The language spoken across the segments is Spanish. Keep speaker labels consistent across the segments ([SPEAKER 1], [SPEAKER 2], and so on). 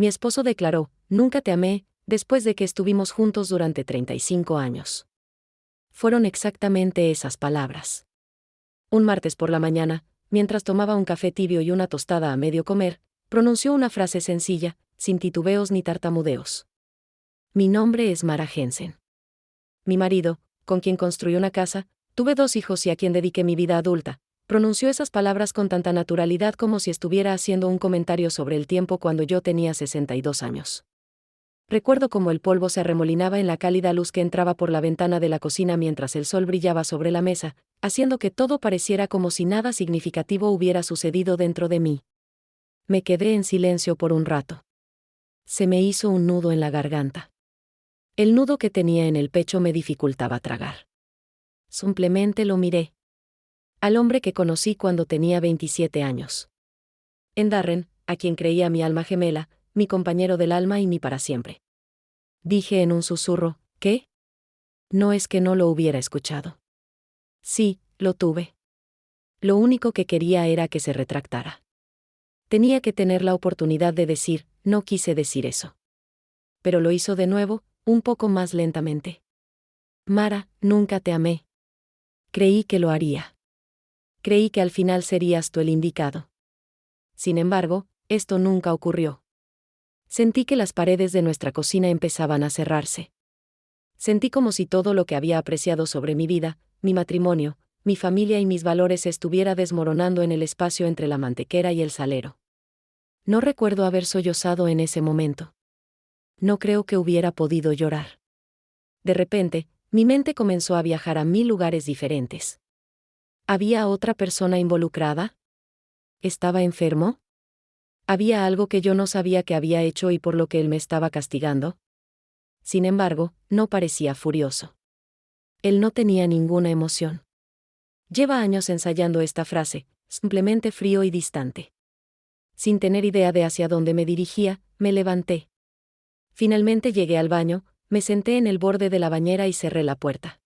[SPEAKER 1] mi esposo declaró, nunca te amé, después de que estuvimos juntos durante 35 años. Fueron exactamente esas palabras. Un martes por la mañana, mientras tomaba un café tibio y una tostada a medio comer, pronunció una frase sencilla, sin titubeos ni tartamudeos. Mi nombre es Mara Jensen. Mi marido, con quien construí una casa, tuve 2 hijos y a quien dediqué mi vida adulta, pronunció esas palabras con tanta naturalidad como si estuviera haciendo un comentario sobre el tiempo cuando yo tenía 62 años. Recuerdo cómo el polvo se arremolinaba en la cálida luz que entraba por la ventana de la cocina mientras el sol brillaba sobre la mesa, haciendo que todo pareciera como si nada significativo hubiera sucedido dentro de mí. Me quedé en silencio por un rato. Se me hizo un nudo en la garganta. El nudo que tenía en el pecho me dificultaba tragar. Simplemente lo miré. Al hombre que conocí cuando tenía 27 años. En Darren, a quien creía mi alma gemela, mi compañero del alma y mi para siempre. Dije en un susurro, ¿qué? No es que no lo hubiera escuchado. Sí, lo tuve. Lo único que quería era que se retractara. Tenía que tener la oportunidad de decir, no quise decir eso. Pero lo hizo de nuevo, un poco más lentamente. Mara, nunca te amé. Creí que lo haría. Creí que al final serías tú el indicado. Sin embargo, esto nunca ocurrió. Sentí que las paredes de nuestra cocina empezaban a cerrarse. Sentí como si todo lo que había apreciado sobre mi vida, mi matrimonio, mi familia y mis valores se estuviera desmoronando en el espacio entre la mantequera y el salero. No recuerdo haber sollozado en ese momento. No creo que hubiera podido llorar. De repente, mi mente comenzó a viajar a 1000 lugares diferentes. ¿Había otra persona involucrada? ¿Estaba enfermo? ¿Había algo que yo no sabía que había hecho y por lo que él me estaba castigando? Sin embargo, no parecía furioso. Él no tenía ninguna emoción. Lleva años ensayando esta frase, simplemente frío y distante. Sin tener idea de hacia dónde me dirigía, me levanté. Finalmente llegué al baño, me senté en el borde de la bañera y cerré la puerta.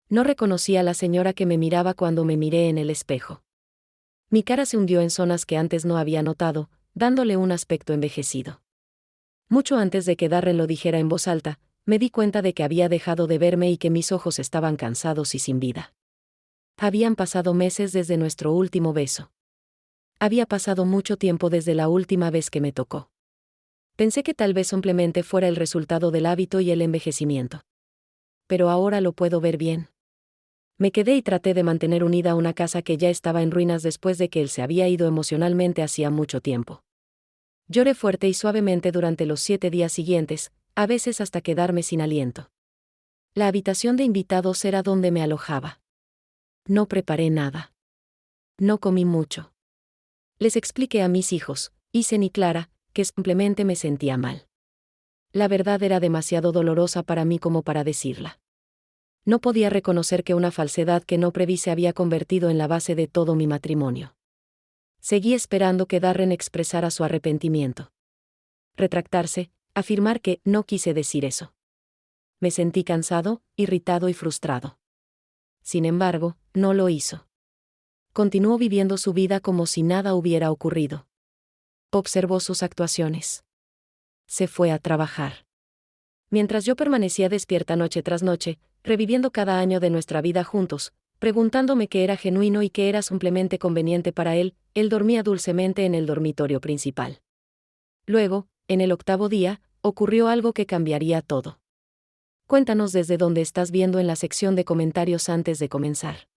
[SPEAKER 1] No reconocí a la señora que me miraba cuando me miré en el espejo. Mi cara se hundió en zonas que antes no había notado, dándole un aspecto envejecido. Mucho antes de que Darren lo dijera en voz alta, me di cuenta de que había dejado de verme y que mis ojos estaban cansados y sin vida. Habían pasado meses desde nuestro último beso. Había pasado mucho tiempo desde la última vez que me tocó. Pensé que tal vez simplemente fuera el resultado del hábito y el envejecimiento. Pero ahora lo puedo ver bien. Me quedé y traté de mantener unida una casa que ya estaba en ruinas después de que él se había ido emocionalmente hacía mucho tiempo. Lloré fuerte y suavemente durante los 7 días siguientes, a veces hasta quedarme sin aliento. La habitación de invitados era donde me alojaba. No preparé nada. No comí mucho. Les expliqué a mis hijos, Isen y Clara, que simplemente me sentía mal. La verdad era demasiado dolorosa para mí como para decirla. No podía reconocer que una falsedad que no preví se había convertido en la base de todo mi matrimonio. Seguí esperando que Darren expresara su arrepentimiento. Retractarse, afirmar que no quise decir eso. Me sentí cansado, irritado y frustrado. Sin embargo, no lo hizo. Continuó viviendo su vida como si nada hubiera ocurrido. Observó sus actuaciones. Se fue a trabajar. Mientras yo permanecía despierta noche tras noche, reviviendo cada año de nuestra vida juntos, preguntándome qué era genuino y qué era simplemente conveniente para él, él dormía dulcemente en el dormitorio principal. Luego, en el 8º día, ocurrió algo que cambiaría todo. Cuéntanos desde dónde estás viendo en la sección de comentarios antes de comenzar.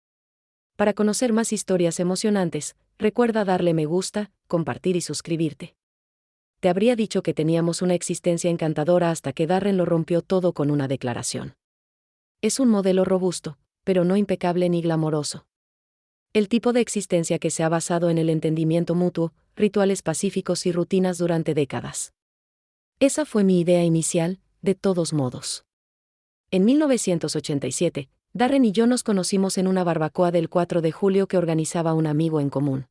[SPEAKER 1] Para conocer más historias emocionantes, recuerda darle me gusta, compartir y suscribirte. Te habría dicho que teníamos una existencia encantadora hasta que Darren lo rompió todo con una declaración. Es un modelo robusto, pero no impecable ni glamoroso. El tipo de existencia que se ha basado en el entendimiento mutuo, rituales pacíficos y rutinas durante décadas. Esa fue mi idea inicial, de todos modos. En 1987, Darren y yo nos conocimos en una barbacoa del 4 de julio que organizaba un amigo en común.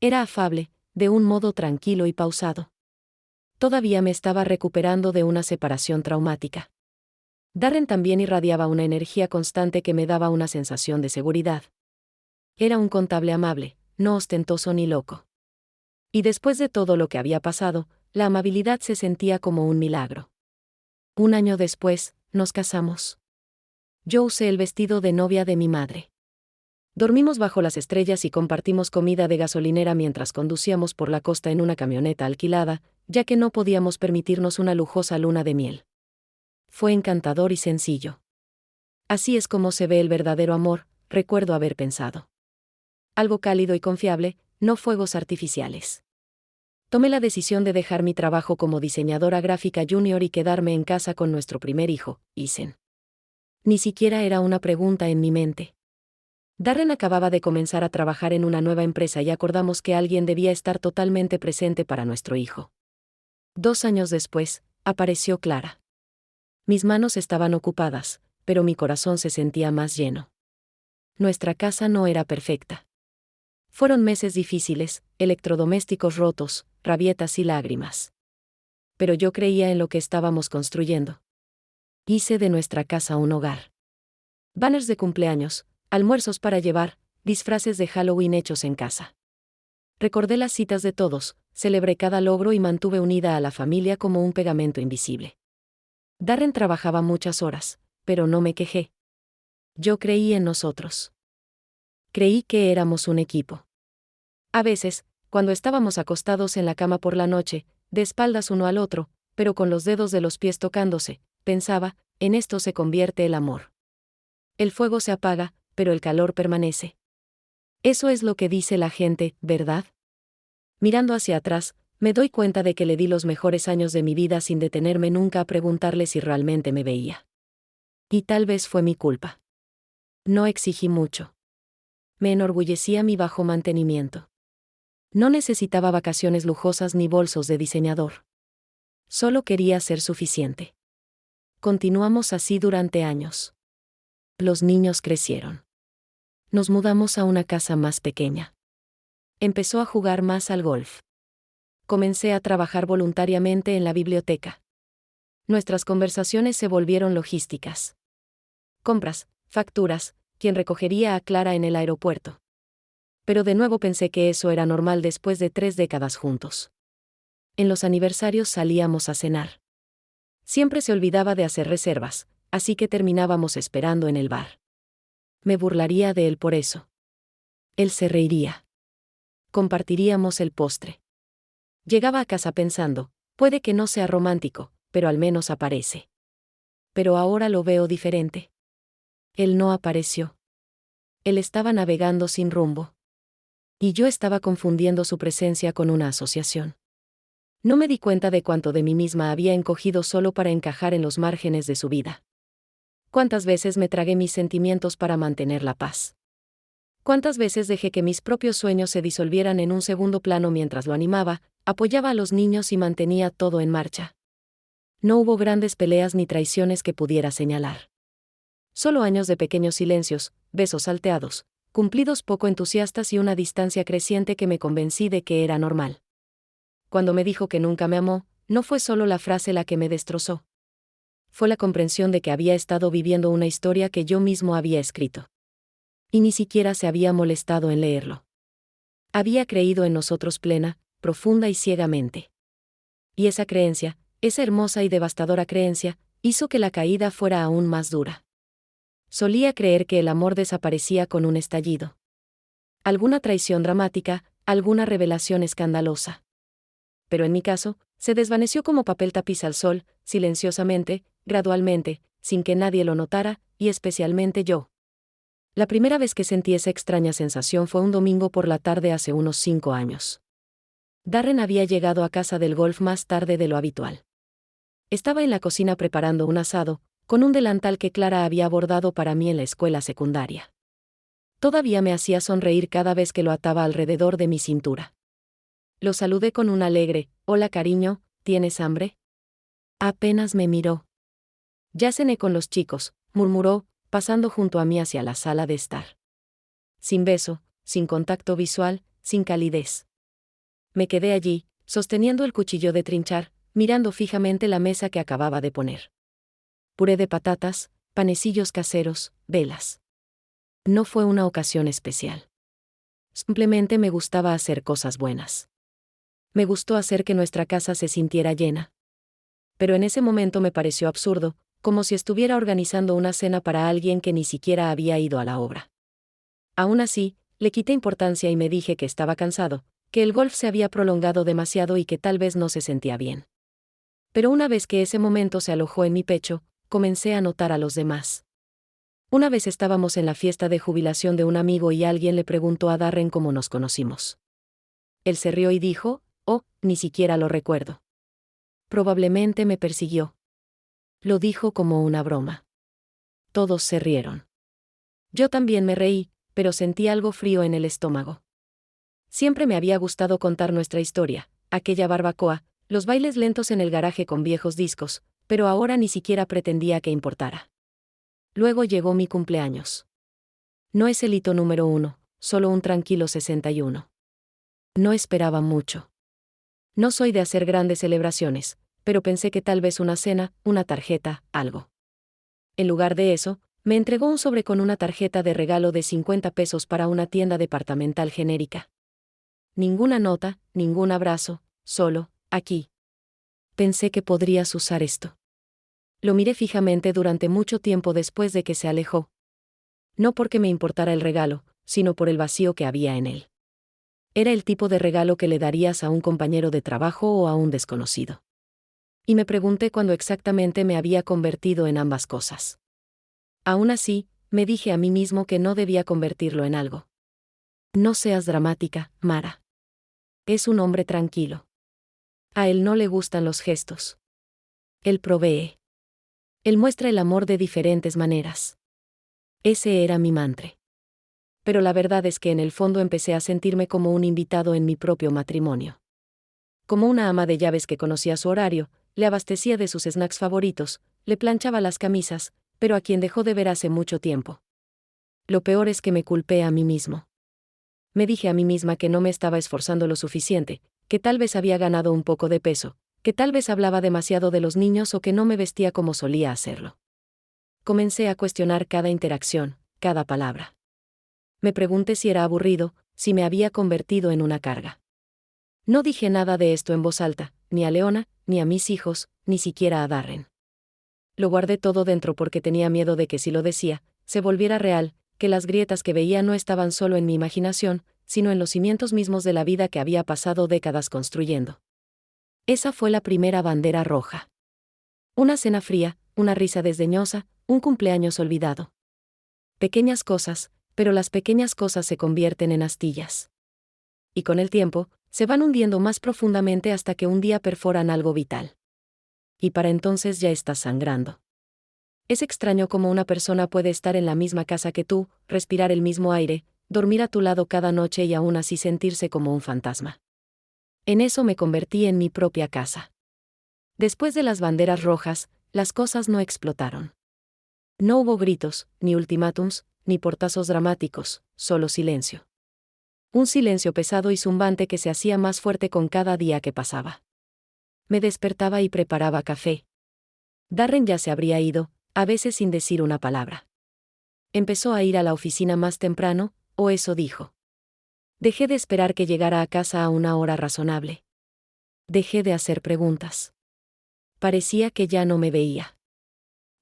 [SPEAKER 1] Era afable, de un modo tranquilo y pausado. Todavía me estaba recuperando de una separación traumática. Darren también irradiaba una energía constante que me daba una sensación de seguridad. Era un contable amable, no ostentoso ni loco. Y después de todo lo que había pasado, la amabilidad se sentía como un milagro. Un año después, nos casamos. Yo usé el vestido de novia de mi madre. Dormimos bajo las estrellas y compartimos comida de gasolinera mientras conducíamos por la costa en una camioneta alquilada, ya que no podíamos permitirnos una lujosa luna de miel. Fue encantador y sencillo. Así es como se ve el verdadero amor, recuerdo haber pensado. Algo cálido y confiable, no fuegos artificiales. Tomé la decisión de dejar mi trabajo como diseñadora gráfica junior y quedarme en casa con nuestro primer hijo, Ethan. Ni siquiera era una pregunta en mi mente. Darren acababa de comenzar a trabajar en una nueva empresa y acordamos que alguien debía estar totalmente presente para nuestro hijo. 2 años después, apareció Clara. Mis manos estaban ocupadas, pero mi corazón se sentía más lleno. Nuestra casa no era perfecta. Fueron meses difíciles, electrodomésticos rotos, rabietas y lágrimas. Pero yo creía en lo que estábamos construyendo. Hice de nuestra casa un hogar. Banners de cumpleaños, almuerzos para llevar, disfraces de Halloween hechos en casa. Recordé las citas de todos, celebré cada logro y mantuve unida a la familia como un pegamento invisible. Darren trabajaba muchas horas, pero no me quejé. Yo creí en nosotros. Creí que éramos un equipo. A veces, cuando estábamos acostados en la cama por la noche, de espaldas uno al otro, pero con los dedos de los pies tocándose, pensaba, en esto se convierte el amor. El fuego se apaga, pero el calor permanece. Eso es lo que dice la gente, ¿verdad? Mirando hacia atrás, me doy cuenta de que le di los mejores años de mi vida sin detenerme nunca a preguntarle si realmente me veía. Y tal vez fue mi culpa. No exigí mucho. Me enorgullecía mi bajo mantenimiento. No necesitaba vacaciones lujosas ni bolsos de diseñador. Solo quería ser suficiente. Continuamos así durante años. Los niños crecieron. Nos mudamos a una casa más pequeña. Empezó a jugar más al golf. Comencé a trabajar voluntariamente en la biblioteca. Nuestras conversaciones se volvieron logísticas. Compras, facturas, quién recogería a Clara en el aeropuerto. Pero de nuevo pensé que eso era normal después de 3 décadas juntos. En los aniversarios salíamos a cenar. Siempre se olvidaba de hacer reservas, así que terminábamos esperando en el bar. Me burlaría de él por eso. Él se reiría. Compartiríamos el postre. Llegaba a casa pensando, puede que no sea romántico, pero al menos aparece. Pero ahora lo veo diferente. Él no apareció. Él estaba navegando sin rumbo. Y yo estaba confundiendo su presencia con una asociación. No me di cuenta de cuánto de mí misma había encogido solo para encajar en los márgenes de su vida. ¿Cuántas veces me tragué mis sentimientos para mantener la paz? ¿Cuántas veces dejé que mis propios sueños se disolvieran en un segundo plano mientras lo animaba, apoyaba a los niños y mantenía todo en marcha? No hubo grandes peleas ni traiciones que pudiera señalar. Solo años de pequeños silencios, besos salteados, cumplidos poco entusiastas y una distancia creciente que me convencí de que era normal. Cuando me dijo que nunca me amó, no fue solo la frase la que me destrozó. Fue la comprensión de que había estado viviendo una historia que yo mismo había escrito. Y ni siquiera se había molestado en leerlo. Había creído en nosotros plena, profunda y ciegamente. Y esa creencia, esa hermosa y devastadora creencia, hizo que la caída fuera aún más dura. Solía creer que el amor desaparecía con un estallido. Alguna traición dramática, alguna revelación escandalosa. Pero en mi caso, se desvaneció como papel tapiz al sol, silenciosamente, gradualmente, sin que nadie lo notara, y especialmente yo. La primera vez que sentí esa extraña sensación fue un domingo por la tarde hace unos 5 años. Darren había llegado a casa del golf más tarde de lo habitual. Estaba en la cocina preparando un asado, con un delantal que Clara había bordado para mí en la escuela secundaria. Todavía me hacía sonreír cada vez que lo ataba alrededor de mi cintura. Lo saludé con un alegre, «Hola cariño, ¿tienes hambre?» Apenas me miró. «Ya cené con los chicos», murmuró, pasando junto a mí hacia la sala de estar. Sin beso, sin contacto visual, sin calidez. Me quedé allí, sosteniendo el cuchillo de trinchar, mirando fijamente la mesa que acababa de poner. Puré de patatas, panecillos caseros, velas. No fue una ocasión especial. Simplemente me gustaba hacer cosas buenas. Me gustó hacer que nuestra casa se sintiera llena. Pero en ese momento me pareció absurdo, como si estuviera organizando una cena para alguien que ni siquiera había ido a la obra. Aún así, le quité importancia y me dije que estaba cansado, que el golf se había prolongado demasiado y que tal vez no se sentía bien. Pero una vez que ese momento se alojó en mi pecho, comencé a notar a los demás. Una vez estábamos en la fiesta de jubilación de un amigo y alguien le preguntó a Darren cómo nos conocimos. Él se rió y dijo, «Oh, ni siquiera lo recuerdo. Probablemente me persiguió». Lo dijo como una broma. Todos se rieron. Yo también me reí, pero sentí algo frío en el estómago. Siempre me había gustado contar nuestra historia, aquella barbacoa, los bailes lentos en el garaje con viejos discos, pero ahora ni siquiera pretendía que importara. Luego llegó mi cumpleaños. No es el hito número 1, solo un tranquilo 61. No esperaba mucho. No soy de hacer grandes celebraciones, pero pensé que tal vez una cena, una tarjeta, algo. En lugar de eso, me entregó un sobre con una tarjeta de regalo de 50 pesos para una tienda departamental genérica. Ninguna nota, ningún abrazo, solo, aquí. Pensé que podrías usar esto. Lo miré fijamente durante mucho tiempo después de que se alejó. No porque me importara el regalo, sino por el vacío que había en él. Era el tipo de regalo que le darías a un compañero de trabajo o a un desconocido. Y me pregunté cuándo exactamente me había convertido en ambas cosas. Aún así, me dije a mí mismo que no debía convertirlo en algo. No seas dramática, Mara. Es un hombre tranquilo. A él no le gustan los gestos. Él provee. Él muestra el amor de diferentes maneras. Ese era mi mantra. Pero la verdad es que en el fondo empecé a sentirme como un invitado en mi propio matrimonio. Como una ama de llaves que conocía su horario, le abastecía de sus snacks favoritos, le planchaba las camisas, pero a quien dejó de ver hace mucho tiempo. Lo peor es que me culpé a mí mismo. Me dije a mí misma que no me estaba esforzando lo suficiente, que tal vez había ganado un poco de peso, que tal vez hablaba demasiado de los niños o que no me vestía como solía hacerlo. Comencé a cuestionar cada interacción, cada palabra. Me pregunté si era aburrido, si me había convertido en una carga. No dije nada de esto en voz alta, ni a Leona, ni a mis hijos, ni siquiera a Darren. Lo guardé todo dentro porque tenía miedo de que si lo decía, se volviera real, que las grietas que veía no estaban solo en mi imaginación, sino en los cimientos mismos de la vida que había pasado décadas construyendo. Esa fue la primera bandera roja. Una cena fría, una risa desdeñosa, un cumpleaños olvidado. Pequeñas cosas, pero las pequeñas cosas se convierten en astillas. Y con el tiempo, se van hundiendo más profundamente hasta que un día perforan algo vital. Y para entonces ya estás sangrando. Es extraño cómo una persona puede estar en la misma casa que tú, respirar el mismo aire, dormir a tu lado cada noche y aún así sentirse como un fantasma. En eso me convertí en mi propia casa. Después de las banderas rojas, las cosas no explotaron. No hubo gritos, ni ultimátums, ni portazos dramáticos, solo silencio. Un silencio pesado y zumbante que se hacía más fuerte con cada día que pasaba. Me despertaba y preparaba café. Darren ya se habría ido, a veces sin decir una palabra. Empezó a ir a la oficina más temprano, o eso dijo. Dejé de esperar que llegara a casa a una hora razonable. Dejé de hacer preguntas. Parecía que ya no me veía.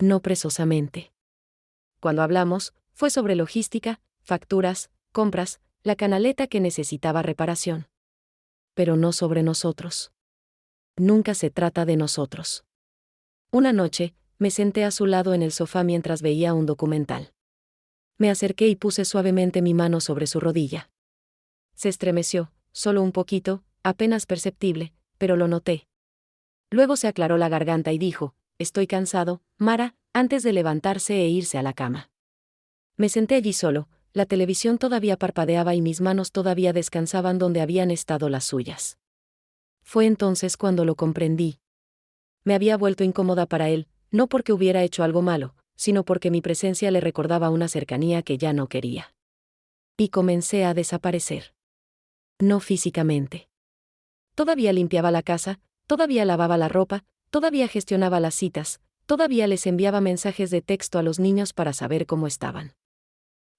[SPEAKER 1] No presosamente. Cuando hablamos, fue sobre logística, facturas, compras, la canaleta que necesitaba reparación. Pero no sobre nosotros. Nunca se trata de nosotros. Una noche, me senté a su lado en el sofá mientras veía un documental. Me acerqué y puse suavemente mi mano sobre su rodilla. Se estremeció, solo un poquito, apenas perceptible, pero lo noté. Luego se aclaró la garganta y dijo, «Estoy cansado, Mara», antes de levantarse e irse a la cama. Me senté allí solo, la televisión todavía parpadeaba y mis manos todavía descansaban donde habían estado las suyas. Fue entonces cuando lo comprendí. Me había vuelto incómoda para él, no porque hubiera hecho algo malo, sino porque mi presencia le recordaba una cercanía que ya no quería. Y comencé a desaparecer. No físicamente. Todavía limpiaba la casa, todavía lavaba la ropa, todavía gestionaba las citas, todavía les enviaba mensajes de texto a los niños para saber cómo estaban.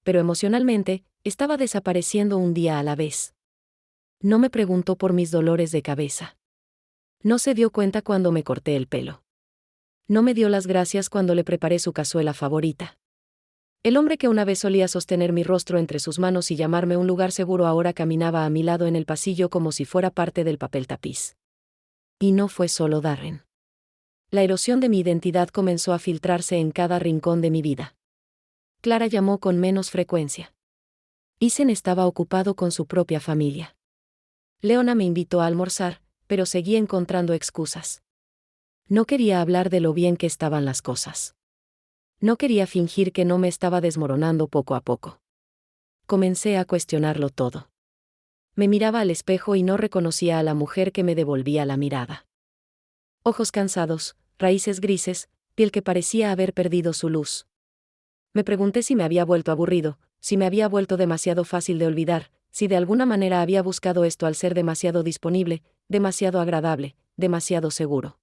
[SPEAKER 1] Pero emocionalmente, estaba desapareciendo un día a la vez. No me preguntó por mis dolores de cabeza. No se dio cuenta cuando me corté el pelo. No me dio las gracias cuando le preparé su cazuela favorita. El hombre que una vez solía sostener mi rostro entre sus manos y llamarme un lugar seguro ahora caminaba a mi lado en el pasillo como si fuera parte del papel tapiz. Y no fue solo Darren. La erosión de mi identidad comenzó a filtrarse en cada rincón de mi vida. Clara llamó con menos frecuencia. Isen estaba ocupado con su propia familia. Leona me invitó a almorzar, pero seguía encontrando excusas. No quería hablar de lo bien que estaban las cosas. No quería fingir que no me estaba desmoronando poco a poco. Comencé a cuestionarlo todo. Me miraba al espejo y no reconocía a la mujer que me devolvía la mirada. Ojos cansados, raíces grises, piel que parecía haber perdido su luz. Me pregunté si me había vuelto aburrido, si me había vuelto demasiado fácil de olvidar, si de alguna manera había buscado esto al ser demasiado disponible, demasiado agradable, demasiado seguro.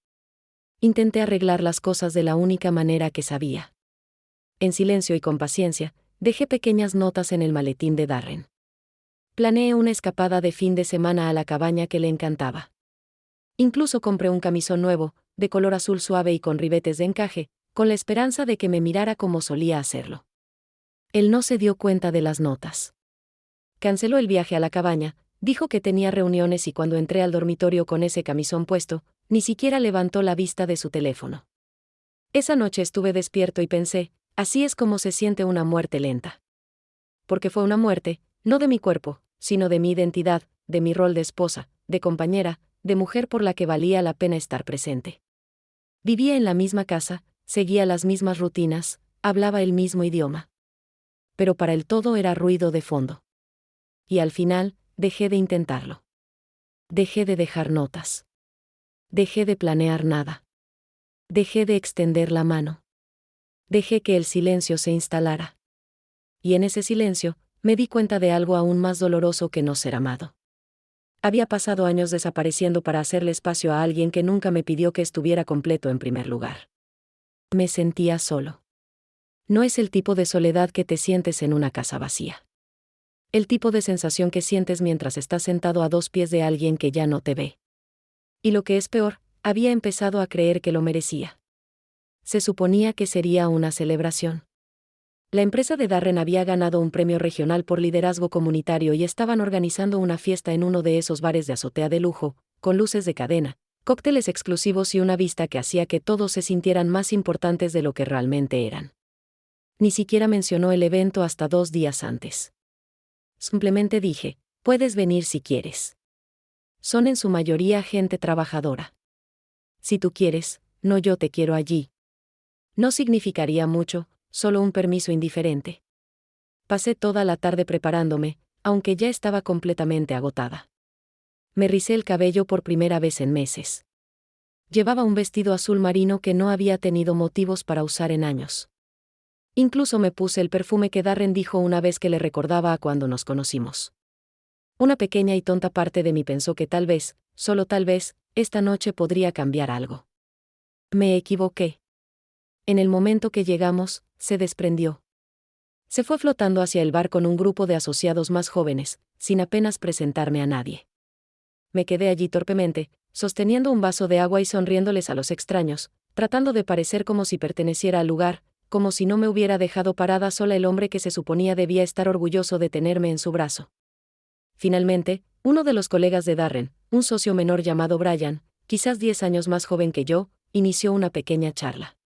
[SPEAKER 1] Intenté arreglar las cosas de la única manera que sabía. En silencio y con paciencia, dejé pequeñas notas en el maletín de Darren. Planeé una escapada de fin de semana a la cabaña que le encantaba. Incluso compré un camisón nuevo, de color azul suave y con ribetes de encaje, con la esperanza de que me mirara como solía hacerlo. Él no se dio cuenta de las notas. Canceló el viaje a la cabaña, dijo que tenía reuniones y cuando entré al dormitorio con ese camisón puesto, ni siquiera levantó la vista de su teléfono. Esa noche estuve despierto y pensé, así es como se siente una muerte lenta. Porque fue una muerte, no de mi cuerpo, sino de mi identidad, de mi rol de esposa, de compañera, de mujer por la que valía la pena estar presente. Vivía en la misma casa, seguía las mismas rutinas, hablaba el mismo idioma. Pero para él todo era ruido de fondo. Y al final, dejé de intentarlo. Dejé de dejar notas. Dejé de planear nada. Dejé de extender la mano. Dejé que el silencio se instalara. Y en ese silencio, me di cuenta de algo aún más doloroso que no ser amado. Había pasado años desapareciendo para hacerle espacio a alguien que nunca me pidió que estuviera completo en primer lugar. Me sentía solo. No es el tipo de soledad que te sientes en una casa vacía. El tipo de sensación que sientes mientras estás sentado a 2 pies de alguien que ya no te ve. Y lo que es peor, había empezado a creer que lo merecía. Se suponía que sería una celebración. La empresa de Darren había ganado un premio regional por liderazgo comunitario y estaban organizando una fiesta en uno de esos bares de azotea de lujo, con luces de cadena, cócteles exclusivos y una vista que hacía que todos se sintieran más importantes de lo que realmente eran. Ni siquiera mencionó el evento hasta 2 días antes. Simplemente dije, puedes venir si quieres. Son en su mayoría gente trabajadora. Si tú quieres, no yo te quiero allí. No significaría mucho, solo un permiso indiferente. Pasé toda la tarde preparándome, aunque ya estaba completamente agotada. Me rizé el cabello por primera vez en meses. Llevaba un vestido azul marino que no había tenido motivos para usar en años. Incluso me puse el perfume que Darren dijo una vez que le recordaba a cuando nos conocimos. Una pequeña y tonta parte de mí pensó que tal vez, solo tal vez, esta noche podría cambiar algo. Me equivoqué. En el momento que llegamos, se desprendió. Se fue flotando hacia el bar con un grupo de asociados más jóvenes, sin apenas presentarme a nadie. Me quedé allí torpemente, sosteniendo un vaso de agua y sonriéndoles a los extraños, tratando de parecer como si perteneciera al lugar, como si no me hubiera dejado parada sola el hombre que se suponía debía estar orgulloso de tenerme en su brazo. Finalmente, uno de los colegas de Darren, un socio menor llamado Brian, quizás 10 años más joven que yo, inició una pequeña charla.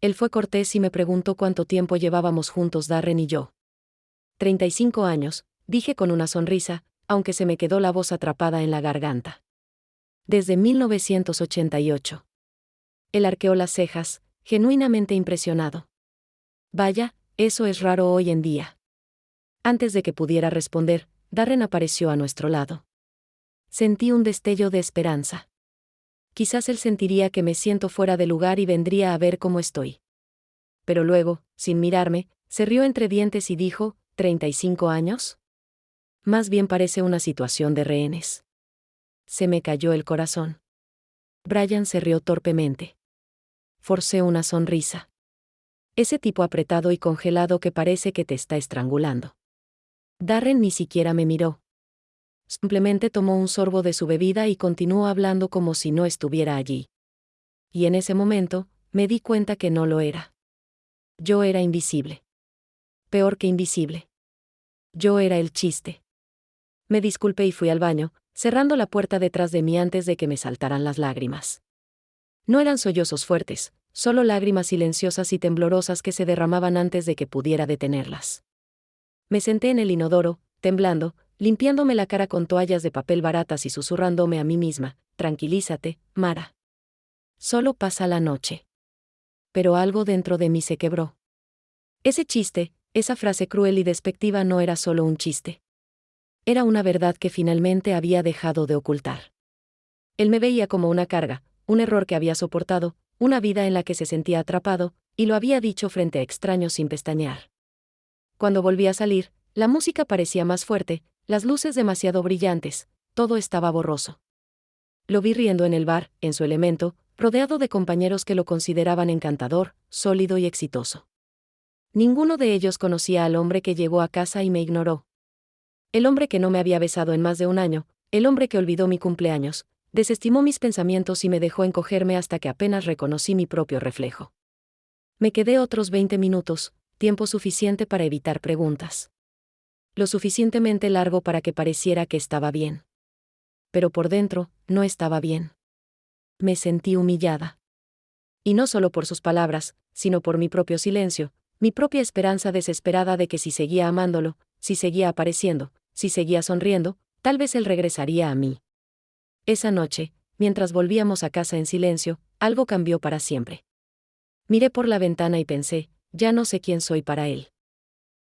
[SPEAKER 1] Él fue cortés y me preguntó cuánto tiempo llevábamos juntos Darren y yo. 35 años, dije con una sonrisa, aunque se me quedó la voz atrapada en la garganta. Desde 1988. Él arqueó las cejas, genuinamente impresionado. Vaya, eso es raro hoy en día. Antes de que pudiera responder, Darren apareció a nuestro lado. Sentí un destello de esperanza. Quizás él sentiría que me siento fuera de lugar y vendría a ver cómo estoy. Pero luego, sin mirarme, se rió entre dientes y dijo, ¿35 años? Más bien parece una situación de rehenes. Se me cayó el corazón. Brian se rió torpemente. Forcé una sonrisa. Ese tipo apretado y congelado que parece que te está estrangulando. Darren ni siquiera me miró. Simplemente tomó un sorbo de su bebida y continuó hablando como si no estuviera allí. Y en ese momento, me di cuenta que no lo era. Yo era invisible. Peor que invisible. Yo era el chiste. Me disculpé y fui al baño, cerrando la puerta detrás de mí antes de que me saltaran las lágrimas. No eran sollozos fuertes, solo lágrimas silenciosas y temblorosas que se derramaban antes de que pudiera detenerlas. Me senté en el inodoro, temblando, limpiándome la cara con toallas de papel baratas y susurrándome a mí misma: tranquilízate, Mara. Solo pasa la noche. Pero algo dentro de mí se quebró. Ese chiste, esa frase cruel y despectiva no era solo un chiste. Era una verdad que finalmente había dejado de ocultar. Él me veía como una carga, un error que había soportado, una vida en la que se sentía atrapado, y lo había dicho frente a extraños sin pestañear. Cuando volví a salir, la música parecía más fuerte, las luces demasiado brillantes, todo estaba borroso. Lo vi riendo en el bar, en su elemento, rodeado de compañeros que lo consideraban encantador, sólido y exitoso. Ninguno de ellos conocía al hombre que llegó a casa y me ignoró. El hombre que no me había besado en más de un año, el hombre que olvidó mi cumpleaños, desestimó mis pensamientos y me dejó encogerme hasta que apenas reconocí mi propio reflejo. Me quedé otros 20 minutos, tiempo suficiente para evitar preguntas. Lo suficientemente largo para que pareciera que estaba bien. Pero por dentro, no estaba bien. Me sentí humillada. Y no solo por sus palabras, sino por mi propio silencio, mi propia esperanza desesperada de que si seguía amándolo, si seguía apareciendo, si seguía sonriendo, tal vez él regresaría a mí. Esa noche, mientras volvíamos a casa en silencio, algo cambió para siempre. Miré por la ventana y pensé: ya no sé quién soy para él.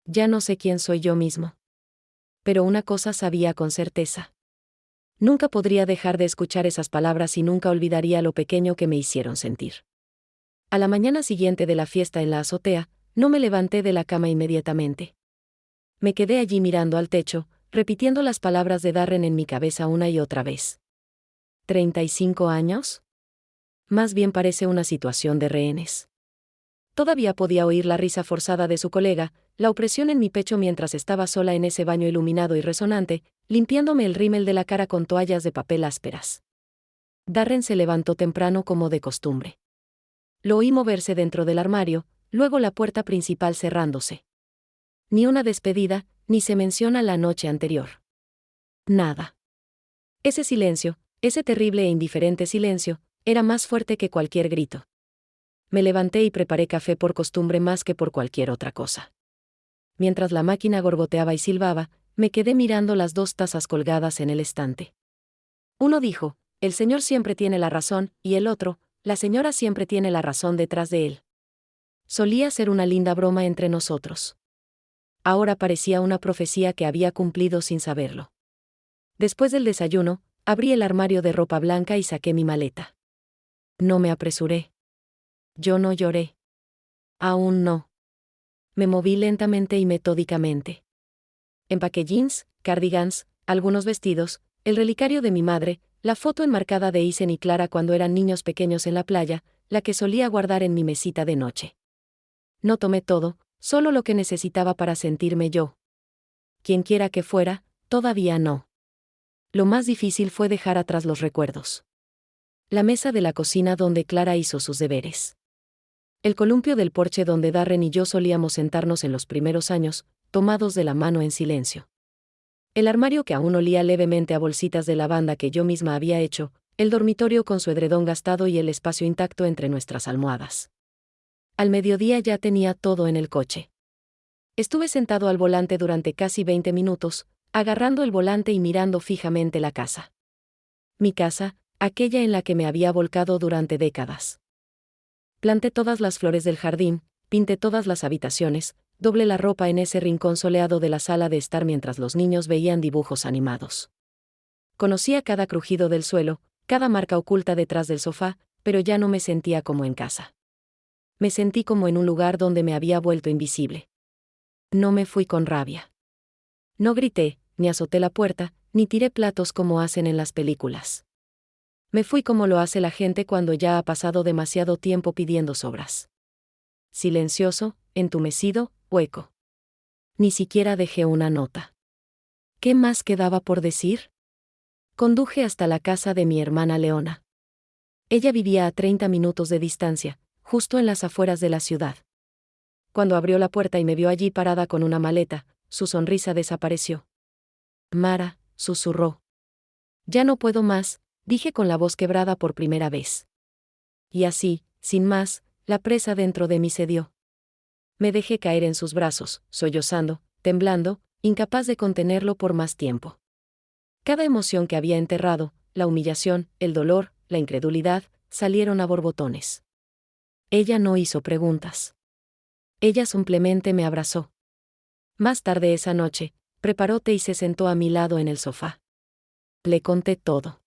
[SPEAKER 1] Ya no sé quién soy yo mismo. Pero una cosa sabía con certeza. Nunca podría dejar de escuchar esas palabras y nunca olvidaría lo pequeño que me hicieron sentir. A la mañana siguiente de la fiesta en la azotea, no me levanté de la cama inmediatamente. Me quedé allí mirando al techo, repitiendo las palabras de Darren en mi cabeza una y otra vez. ¿35 años? Más bien parece una situación de rehenes. Todavía podía oír la risa forzada de su colega, la opresión en mi pecho mientras estaba sola en ese baño iluminado y resonante, limpiándome el rímel de la cara con toallas de papel ásperas. Darren se levantó temprano como de costumbre. Lo oí moverse dentro del armario, luego la puerta principal cerrándose. Ni una despedida, ni se menciona la noche anterior. Nada. Ese silencio, ese terrible e indiferente silencio, era más fuerte que cualquier grito. Me levanté y preparé café por costumbre más que por cualquier otra cosa. Mientras la máquina gorgoteaba y silbaba, me quedé mirando las 2 tazas colgadas en el estante. Uno dijo: el señor siempre tiene la razón, y el otro: la señora siempre tiene la razón detrás de él. Solía ser una linda broma entre nosotros. Ahora parecía una profecía que había cumplido sin saberlo. Después del desayuno, abrí el armario de ropa blanca y saqué mi maleta. No me apresuré. Yo no lloré. Aún no. Me moví lentamente y metódicamente. Empaqué jeans, cardigans, algunos vestidos, el relicario de mi madre, la foto enmarcada de Isen y Clara cuando eran niños pequeños en la playa, la que solía guardar en mi mesita de noche. No tomé todo, solo lo que necesitaba para sentirme yo. Quienquiera que fuera, todavía no. Lo más difícil fue dejar atrás los recuerdos. La mesa de la cocina donde Clara hizo sus deberes. El columpio del porche donde Darren y yo solíamos sentarnos en los primeros años, tomados de la mano en silencio. El armario que aún olía levemente a bolsitas de lavanda que yo misma había hecho, el dormitorio con su edredón gastado y el espacio intacto entre nuestras almohadas. Al mediodía ya tenía todo en el coche. Estuve sentado al volante durante casi 20 minutos, agarrando el volante y mirando fijamente la casa. Mi casa, aquella en la que me había volcado durante décadas. Planté todas las flores del jardín, pinté todas las habitaciones, doblé la ropa en ese rincón soleado de la sala de estar mientras los niños veían dibujos animados. Conocía cada crujido del suelo, cada marca oculta detrás del sofá, pero ya no me sentía como en casa. Me sentí como en un lugar donde me había vuelto invisible. No me fui con rabia. No grité, ni azoté la puerta, ni tiré platos como hacen en las películas. Me fui como lo hace la gente cuando ya ha pasado demasiado tiempo pidiendo sobras. Silencioso, entumecido, hueco. Ni siquiera dejé una nota. ¿Qué más quedaba por decir? Conduje hasta la casa de mi hermana Leona. Ella vivía a 30 minutos de distancia, justo en las afueras de la ciudad. Cuando abrió la puerta y me vio allí parada con una maleta, su sonrisa desapareció. Mara, susurró. Ya no puedo más, dije con la voz quebrada por primera vez. Y así, sin más, la presa dentro de mí cedió. Me dejé caer en sus brazos, sollozando, temblando, incapaz de contenerlo por más tiempo. Cada emoción que había enterrado, la humillación, el dolor, la incredulidad, salieron a borbotones. Ella no hizo preguntas. Ella simplemente me abrazó. Más tarde esa noche, preparó té y se sentó a mi lado en el sofá. Le conté todo.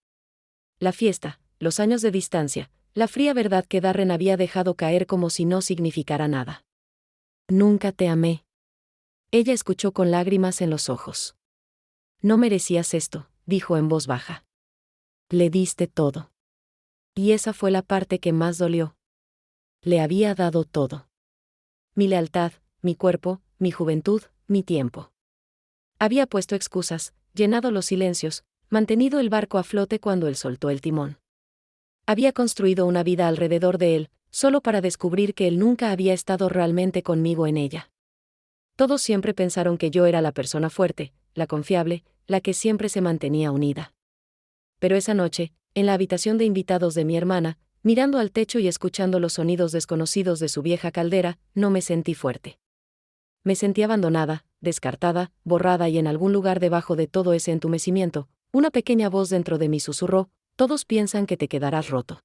[SPEAKER 1] La fiesta, los años de distancia, la fría verdad que Darren había dejado caer como si no significara nada. Nunca te amé. Ella escuchó con lágrimas en los ojos. No merecías esto, dijo en voz baja. Le diste todo. Y esa fue la parte que más dolió. Le había dado todo. Mi lealtad, mi cuerpo, mi juventud, mi tiempo. Había puesto excusas, llenado los silencios, mantenido el barco a flote cuando él soltó el timón. Había construido una vida alrededor de él, solo para descubrir que él nunca había estado realmente conmigo en ella. Todos siempre pensaron que yo era la persona fuerte, la confiable, la que siempre se mantenía unida. Pero esa noche, en la habitación de invitados de mi hermana, mirando al techo y escuchando los sonidos desconocidos de su vieja caldera, no me sentí fuerte. Me sentí abandonada, descartada, borrada y en algún lugar debajo de todo ese entumecimiento, una pequeña voz dentro de mí susurró, todos piensan que te quedarás roto.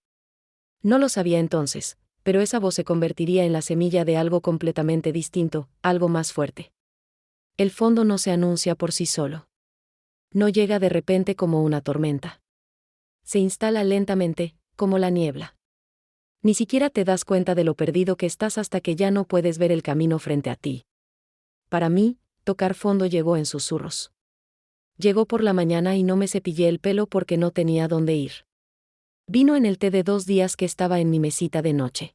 [SPEAKER 1] No lo sabía entonces, pero esa voz se convertiría en la semilla de algo completamente distinto, algo más fuerte. El fondo no se anuncia por sí solo. No llega de repente como una tormenta. Se instala lentamente, como la niebla. Ni siquiera te das cuenta de lo perdido que estás hasta que ya no puedes ver el camino frente a ti. Para mí, tocar fondo llegó en susurros. Llegó por la mañana y no me cepillé el pelo porque no tenía dónde ir. Vino en el té de 2 días que estaba en mi mesita de noche.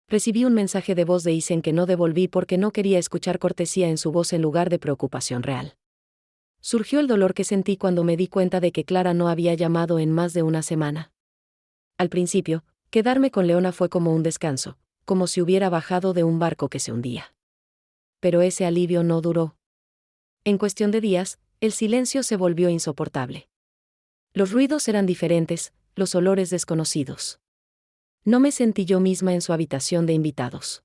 [SPEAKER 1] Recibí un mensaje de voz de Isen que no devolví porque no quería escuchar cortesía en su voz en lugar de preocupación real. Surgió el dolor que sentí cuando me di cuenta de que Clara no había llamado en más de una semana. Al principio, quedarme con Leona fue como un descanso, como si hubiera bajado de un barco que se hundía. Pero ese alivio no duró. En cuestión de días, el silencio se volvió insoportable. Los ruidos eran diferentes, los olores desconocidos. No me sentí yo misma en su habitación de invitados.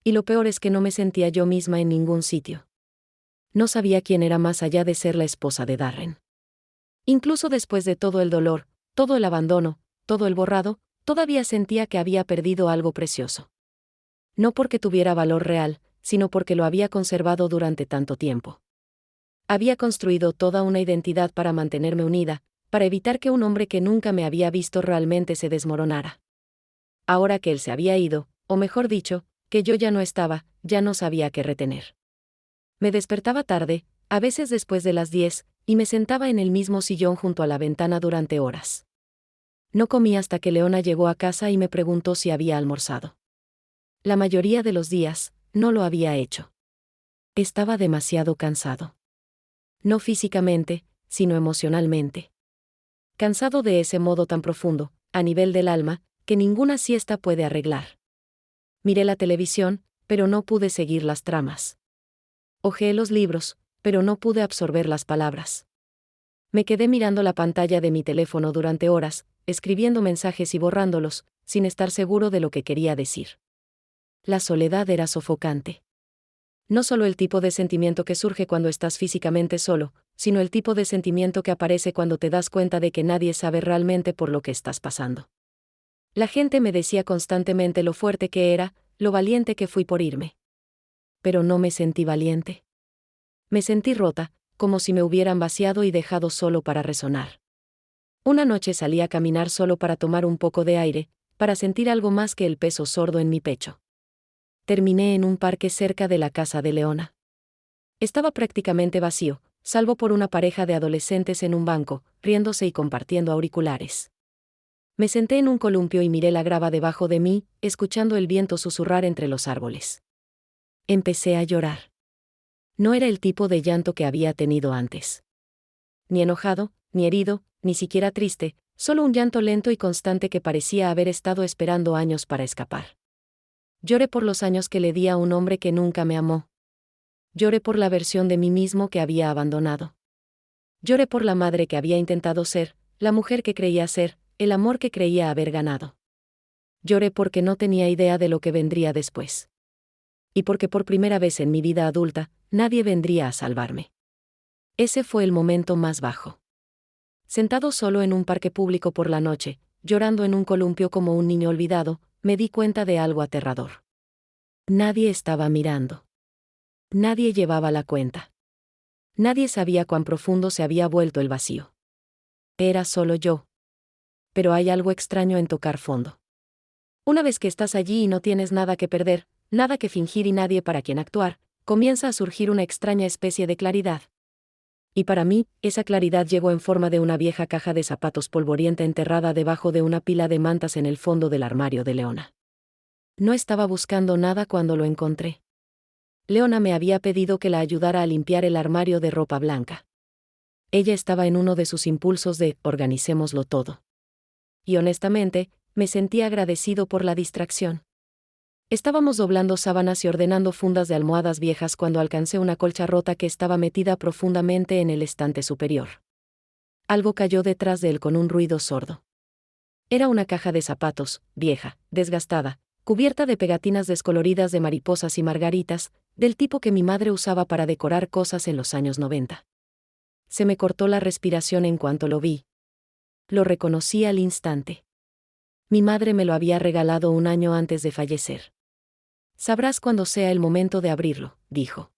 [SPEAKER 1] Y lo peor es que no me sentía yo misma en ningún sitio. No sabía quién era más allá de ser la esposa de Darren. Incluso después de todo el dolor, todo el abandono, todo el borrado, todavía sentía que había perdido algo precioso. No porque tuviera valor real, sino porque lo había conservado durante tanto tiempo. Había construido toda una identidad para mantenerme unida, para evitar que un hombre que nunca me había visto realmente se desmoronara. Ahora que él se había ido, o mejor dicho, que yo ya no estaba, ya no sabía qué retener. Me despertaba tarde, a veces después de las 10, y me sentaba en el mismo sillón junto a la ventana durante horas. No comí hasta que Leona llegó a casa y me preguntó si había almorzado. La mayoría de los días, no lo había hecho. Estaba demasiado cansado. No físicamente, sino emocionalmente. Cansado de ese modo tan profundo, a nivel del alma, que ninguna siesta puede arreglar. Miré la televisión, pero no pude seguir las tramas. Hojeé los libros, pero no pude absorber las palabras. Me quedé mirando la pantalla de mi teléfono durante horas, escribiendo mensajes y borrándolos, sin estar seguro de lo que quería decir. La soledad era sofocante. No solo el tipo de sentimiento que surge cuando estás físicamente solo, sino el tipo de sentimiento que aparece cuando te das cuenta de que nadie sabe realmente por lo que estás pasando. La gente me decía constantemente lo fuerte que era, lo valiente que fui por irme. Pero no me sentí valiente. Me sentí rota, como si me hubieran vaciado y dejado solo para resonar. Una noche salí a caminar solo para tomar un poco de aire, para sentir algo más que el peso sordo en mi pecho. Terminé en un parque cerca de la casa de Leona. Estaba prácticamente vacío, salvo por una pareja de adolescentes en un banco, riéndose y compartiendo auriculares. Me senté en un columpio y miré la grava debajo de mí, escuchando el viento susurrar entre los árboles. Empecé a llorar. No era el tipo de llanto que había tenido antes. Ni enojado, ni herido, ni siquiera triste, solo un llanto lento y constante que parecía haber estado esperando años para escapar. Lloré por los años que le di a un hombre que nunca me amó. Lloré por la versión de mí mismo que había abandonado. Lloré por la madre que había intentado ser, la mujer que creía ser, el amor que creía haber ganado. Lloré porque no tenía idea de lo que vendría después. Y porque por primera vez en mi vida adulta, nadie vendría a salvarme. Ese fue el momento más bajo. Sentado solo en un parque público por la noche, llorando en un columpio como un niño olvidado, me di cuenta de algo aterrador. Nadie estaba mirando. Nadie llevaba la cuenta. Nadie sabía cuán profundo se había vuelto el vacío. Era solo yo. Pero hay algo extraño en tocar fondo. Una vez que estás allí y no tienes nada que perder, nada que fingir y nadie para quien actuar, comienza a surgir una extraña especie de claridad. Y para mí, esa claridad llegó en forma de una vieja caja de zapatos polvorienta enterrada debajo de una pila de mantas en el fondo del armario de Leona. No estaba buscando nada cuando lo encontré. Leona me había pedido que la ayudara a limpiar el armario de ropa blanca. Ella estaba en uno de sus impulsos de organicémoslo todo. Y honestamente, me sentí agradecido por la distracción. Estábamos doblando sábanas y ordenando fundas de almohadas viejas cuando alcancé una colcha rota que estaba metida profundamente en el estante superior. Algo cayó detrás de él con un ruido sordo. Era una caja de zapatos, vieja, desgastada, cubierta de pegatinas descoloridas de mariposas y margaritas, del tipo que mi madre usaba para decorar cosas en los años 90. Se me cortó la respiración en cuanto lo vi. Lo reconocí al instante. Mi madre me lo había regalado un año antes de fallecer. Sabrás cuando sea el momento de abrirlo, dijo.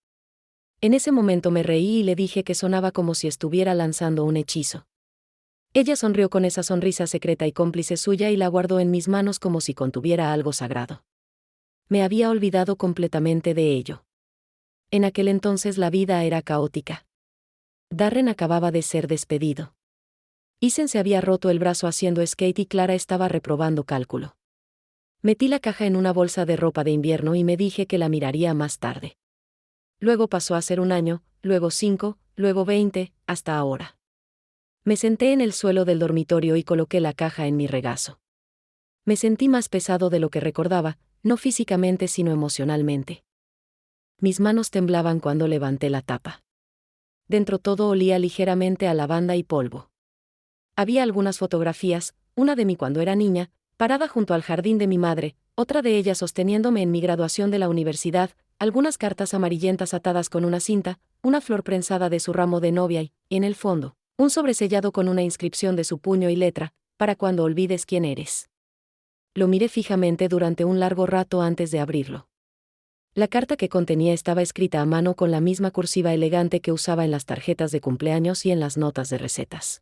[SPEAKER 1] En ese momento me reí y le dije que sonaba como si estuviera lanzando un hechizo. Ella sonrió con esa sonrisa secreta y cómplice suya y la guardó en mis manos como si contuviera algo sagrado. Me había olvidado completamente de ello. En aquel entonces la vida era caótica. Darren acababa de ser despedido. Ethan se había roto el brazo haciendo skate y Clara estaba reprobando cálculo. Metí la caja en una bolsa de ropa de invierno y me dije que la miraría más tarde. Luego pasó a ser un año, luego 5, luego 20, hasta ahora. Me senté en el suelo del dormitorio y coloqué la caja en mi regazo. Me sentí más pesado de lo que recordaba, no físicamente sino emocionalmente. Mis manos temblaban cuando levanté la tapa. Dentro todo olía ligeramente a lavanda y polvo. Había algunas fotografías, una de mí cuando era niña, parada junto al jardín de mi madre, otra de ellas sosteniéndome en mi graduación de la universidad, algunas cartas amarillentas atadas con una cinta, una flor prensada de su ramo de novia y, en el fondo, un sobresellado con una inscripción de su puño y letra, para cuando olvides quién eres. Lo miré fijamente durante un largo rato antes de abrirlo. La carta que contenía estaba escrita a mano con la misma cursiva elegante que usaba en las tarjetas de cumpleaños y en las notas de recetas.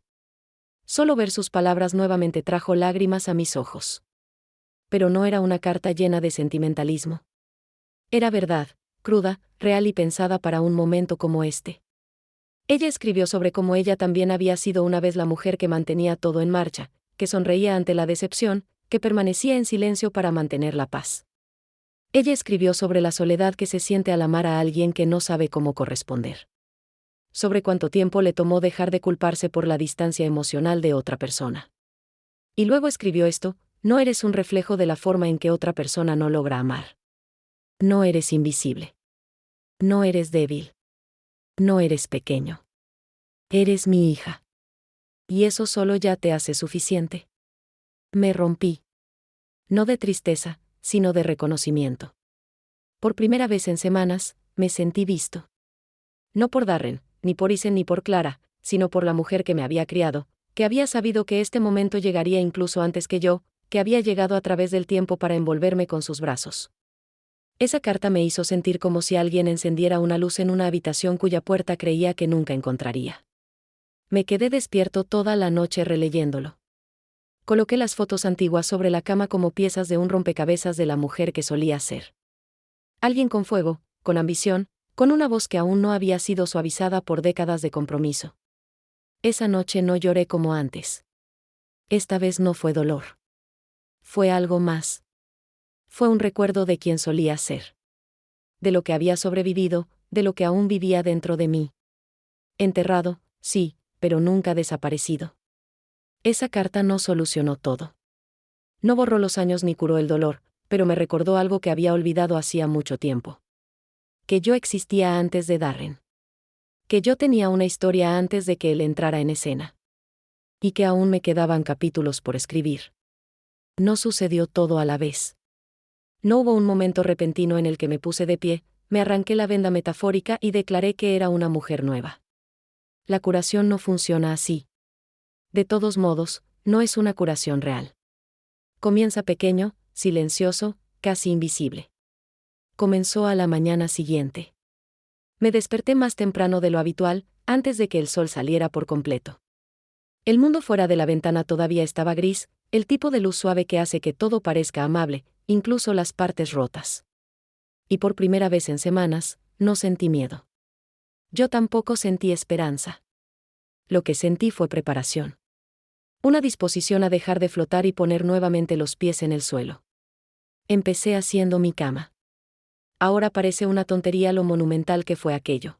[SPEAKER 1] Solo ver sus palabras nuevamente trajo lágrimas a mis ojos. Pero no era una carta llena de sentimentalismo. Era verdad, cruda, real y pensada para un momento como este. Ella escribió sobre cómo ella también había sido una vez la mujer que mantenía todo en marcha, que sonreía ante la decepción, que permanecía en silencio para mantener la paz. Ella escribió sobre la soledad que se siente al amar a alguien que no sabe cómo corresponder. Sobre cuánto tiempo le tomó dejar de culparse por la distancia emocional de otra persona. Y luego escribió esto: no eres un reflejo de la forma en que otra persona no logra amar. No eres invisible. No eres débil. No eres pequeño. Eres mi hija. Y eso solo ya te hace suficiente. Me rompí. No de tristeza, sino de reconocimiento. Por primera vez en semanas, me sentí visto. No por Darren, ni por Ethan ni por Clara, sino por la mujer que me había criado, que había sabido que este momento llegaría incluso antes que yo, que había llegado a través del tiempo para envolverme con sus brazos. Esa carta me hizo sentir como si alguien encendiera una luz en una habitación cuya puerta creía que nunca encontraría. Me quedé despierto toda la noche releyéndolo. Coloqué las fotos antiguas sobre la cama como piezas de un rompecabezas de la mujer que solía ser. Alguien con fuego, con ambición, con una voz que aún no había sido suavizada por décadas de compromiso. Esa noche no lloré como antes. Esta vez no fue dolor. Fue algo más. Fue un recuerdo de quien solía ser. De lo que había sobrevivido, de lo que aún vivía dentro de mí. Enterrado, sí, pero nunca desaparecido. Esa carta no solucionó todo. No borró los años ni curó el dolor, pero me recordó algo que había olvidado hacía mucho tiempo. Que yo existía antes de Darren. Que yo tenía una historia antes de que él entrara en escena. Y que aún me quedaban capítulos por escribir. No sucedió todo a la vez. No hubo un momento repentino en el que me puse de pie, me arranqué la venda metafórica y declaré que era una mujer nueva. La curación no funciona así. De todos modos, no es una curación real. Comienza pequeño, silencioso, casi invisible. Comenzó a la mañana siguiente. Me desperté más temprano de lo habitual, antes de que el sol saliera por completo. El mundo fuera de la ventana todavía estaba gris, el tipo de luz suave que hace que todo parezca amable, incluso las partes rotas. Y por primera vez en semanas, no sentí miedo. Yo tampoco sentí esperanza. Lo que sentí fue preparación. Una disposición a dejar de flotar y poner nuevamente los pies en el suelo. Empecé haciendo mi cama. Ahora parece una tontería lo monumental que fue aquello.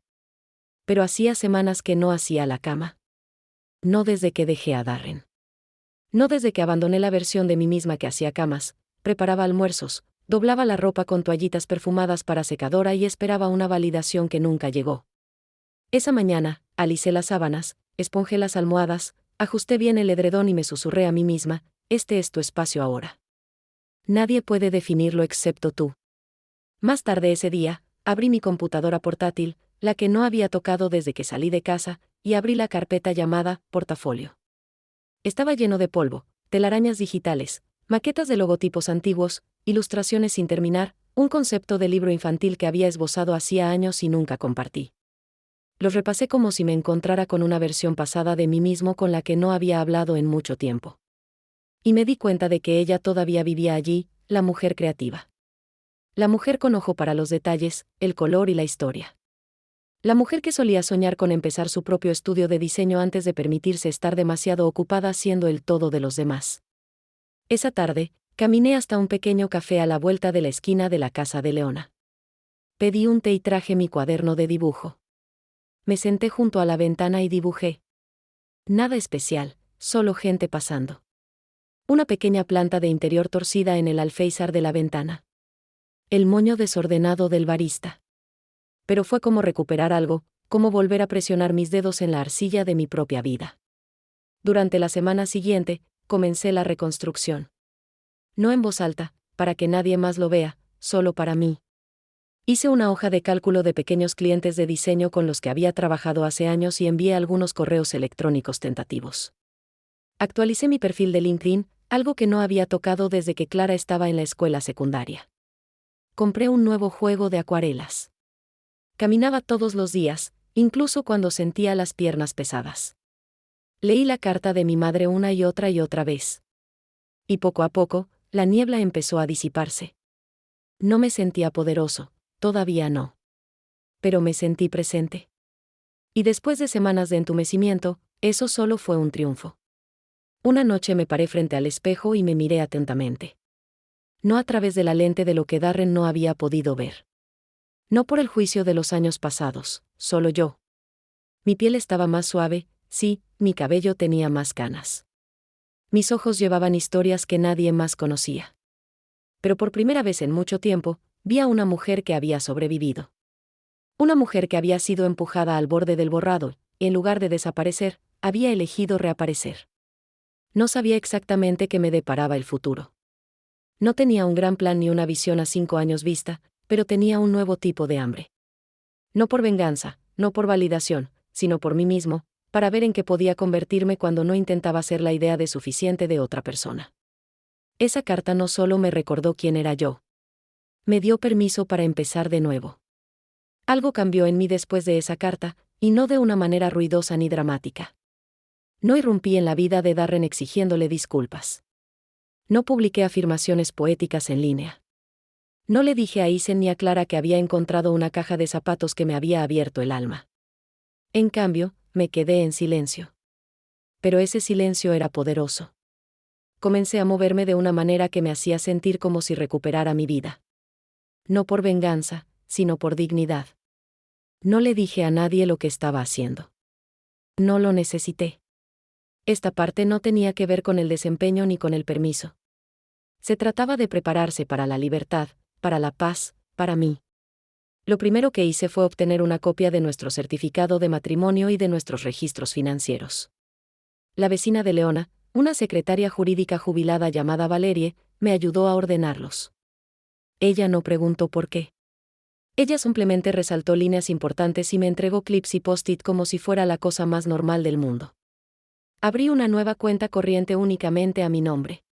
[SPEAKER 1] Pero hacía semanas que no hacía la cama. No desde que dejé a Darren. No desde que abandoné la versión de mí misma que hacía camas, preparaba almuerzos, doblaba la ropa con toallitas perfumadas para secadora y esperaba una validación que nunca llegó. Esa mañana, alicé las sábanas, esponjé las almohadas, ajusté bien el edredón y me susurré a mí misma, este es tu espacio ahora. Nadie puede definirlo excepto tú. Más tarde ese día, abrí mi computadora portátil, la que no había tocado desde que salí de casa, y abrí la carpeta llamada Portafolio. Estaba lleno de polvo, telarañas digitales, maquetas de logotipos antiguos, ilustraciones sin terminar, un concepto de libro infantil que había esbozado hacía años y nunca compartí. Los repasé como si me encontrara con una versión pasada de mí mismo con la que no había hablado en mucho tiempo. Y me di cuenta de que ella todavía vivía allí, la mujer creativa. La mujer con ojo para los detalles, el color y la historia. La mujer que solía soñar con empezar su propio estudio de diseño antes de permitirse estar demasiado ocupada siendo el todo de los demás. Esa tarde, caminé hasta un pequeño café a la vuelta de la esquina de la casa de Leona. Pedí un té y traje mi cuaderno de dibujo. Me senté junto a la ventana y dibujé. Nada especial, solo gente pasando. Una pequeña planta de interior torcida en el alféizar de la ventana. El moño desordenado del barista. Pero fue como recuperar algo, como volver a presionar mis dedos en la arcilla de mi propia vida. Durante la semana siguiente, comencé la reconstrucción. No en voz alta, para que nadie más lo vea, solo para mí. Hice una hoja de cálculo de pequeños clientes de diseño con los que había trabajado hace años y envié algunos correos electrónicos tentativos. Actualicé mi perfil de LinkedIn, algo que no había tocado desde que Clara estaba en la escuela secundaria. Compré un nuevo juego de acuarelas. Caminaba todos los días, incluso cuando sentía las piernas pesadas. Leí la carta de mi madre una y otra vez. Y poco a poco, la niebla empezó a disiparse. No me sentía poderoso, todavía no. Pero me sentí presente. Y después de semanas de entumecimiento, eso solo fue un triunfo. Una noche me paré frente al espejo y me miré atentamente. No a través de la lente de lo que Darren no había podido ver. No por el juicio de los años pasados, solo yo. Mi piel estaba más suave, sí, mi cabello tenía más canas. Mis ojos llevaban historias que nadie más conocía. Pero por primera vez en mucho tiempo, vi a una mujer que había sobrevivido. Una mujer que había sido empujada al borde del borrado, y en lugar de desaparecer, había elegido reaparecer. No sabía exactamente qué me deparaba el futuro. No tenía un gran plan ni una visión a 5 años vista, pero tenía un nuevo tipo de hambre. No por venganza, no por validación, sino por mí mismo, para ver en qué podía convertirme cuando no intentaba ser la idea de suficiente de otra persona. Esa carta no solo me recordó quién era yo. Me dio permiso para empezar de nuevo. Algo cambió en mí después de esa carta, y no de una manera ruidosa ni dramática. No irrumpí en la vida de Darren exigiéndole disculpas. No publiqué afirmaciones poéticas en línea. No le dije a Isen ni a Clara que había encontrado una caja de zapatos que me había abierto el alma. En cambio, me quedé en silencio. Pero ese silencio era poderoso. Comencé a moverme de una manera que me hacía sentir como si recuperara mi vida. No por venganza, sino por dignidad. No le dije a nadie lo que estaba haciendo. No lo necesité. Esta parte no tenía que ver con el desempeño ni con el permiso. Se trataba de prepararse para la libertad, para la paz, para mí. Lo primero que hice fue obtener una copia de nuestro certificado de matrimonio y de nuestros registros financieros. La vecina de Leona, una secretaria jurídica jubilada llamada Valerie, me ayudó a ordenarlos. Ella no preguntó por qué. Ella simplemente resaltó líneas importantes y me entregó clips y post-it como si fuera la cosa más normal del mundo. Abrí una nueva cuenta corriente únicamente a mi nombre.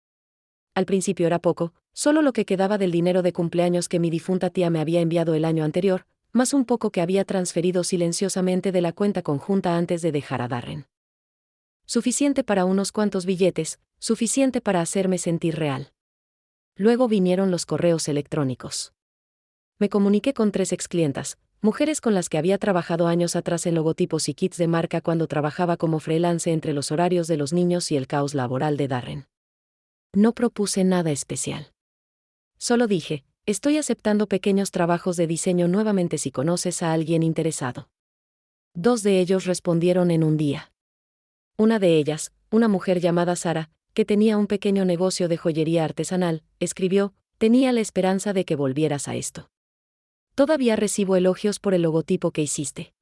[SPEAKER 1] Al principio era poco, solo lo que quedaba del dinero de cumpleaños que mi difunta tía me había enviado el año anterior, más un poco que había transferido silenciosamente de la cuenta conjunta antes de dejar a Darren. Suficiente para unos cuantos billetes, suficiente para hacerme sentir real. Luego vinieron los correos electrónicos. Me comuniqué con 3 exclientas, mujeres con las que había trabajado años atrás en logotipos y kits de marca cuando trabajaba como freelance entre los horarios de los niños y el caos laboral de Darren. No propuse nada especial. Solo dije, estoy aceptando pequeños trabajos de diseño nuevamente si conoces a alguien interesado. 2 de ellos respondieron en un día. Una de ellas, una mujer llamada Sara, que tenía un pequeño negocio de joyería artesanal, escribió, tenía la esperanza de que volvieras a esto. Todavía recibo elogios por el logotipo que hiciste.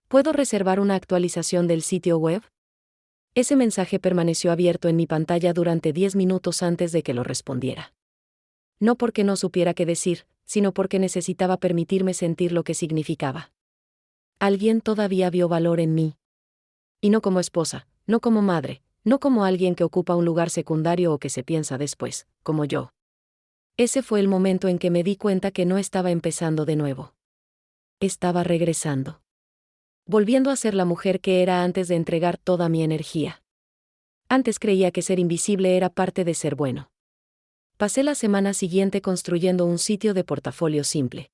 [SPEAKER 1] ¿Puedo reservar una actualización del sitio web? Ese mensaje permaneció abierto en mi pantalla durante 10 minutos antes de que lo respondiera. No porque no supiera qué decir, sino porque necesitaba permitirme sentir lo que significaba. Alguien todavía vio valor en mí. Y no como esposa, no como madre, no como alguien que ocupa un lugar secundario o que se piensa después, como yo. Ese fue el momento en que me di cuenta que no estaba empezando de nuevo. Estaba regresando. Volviendo a ser la mujer que era antes de entregar toda mi energía. Antes creía que ser invisible era parte de ser bueno. Pasé la semana siguiente construyendo un sitio de portafolio simple.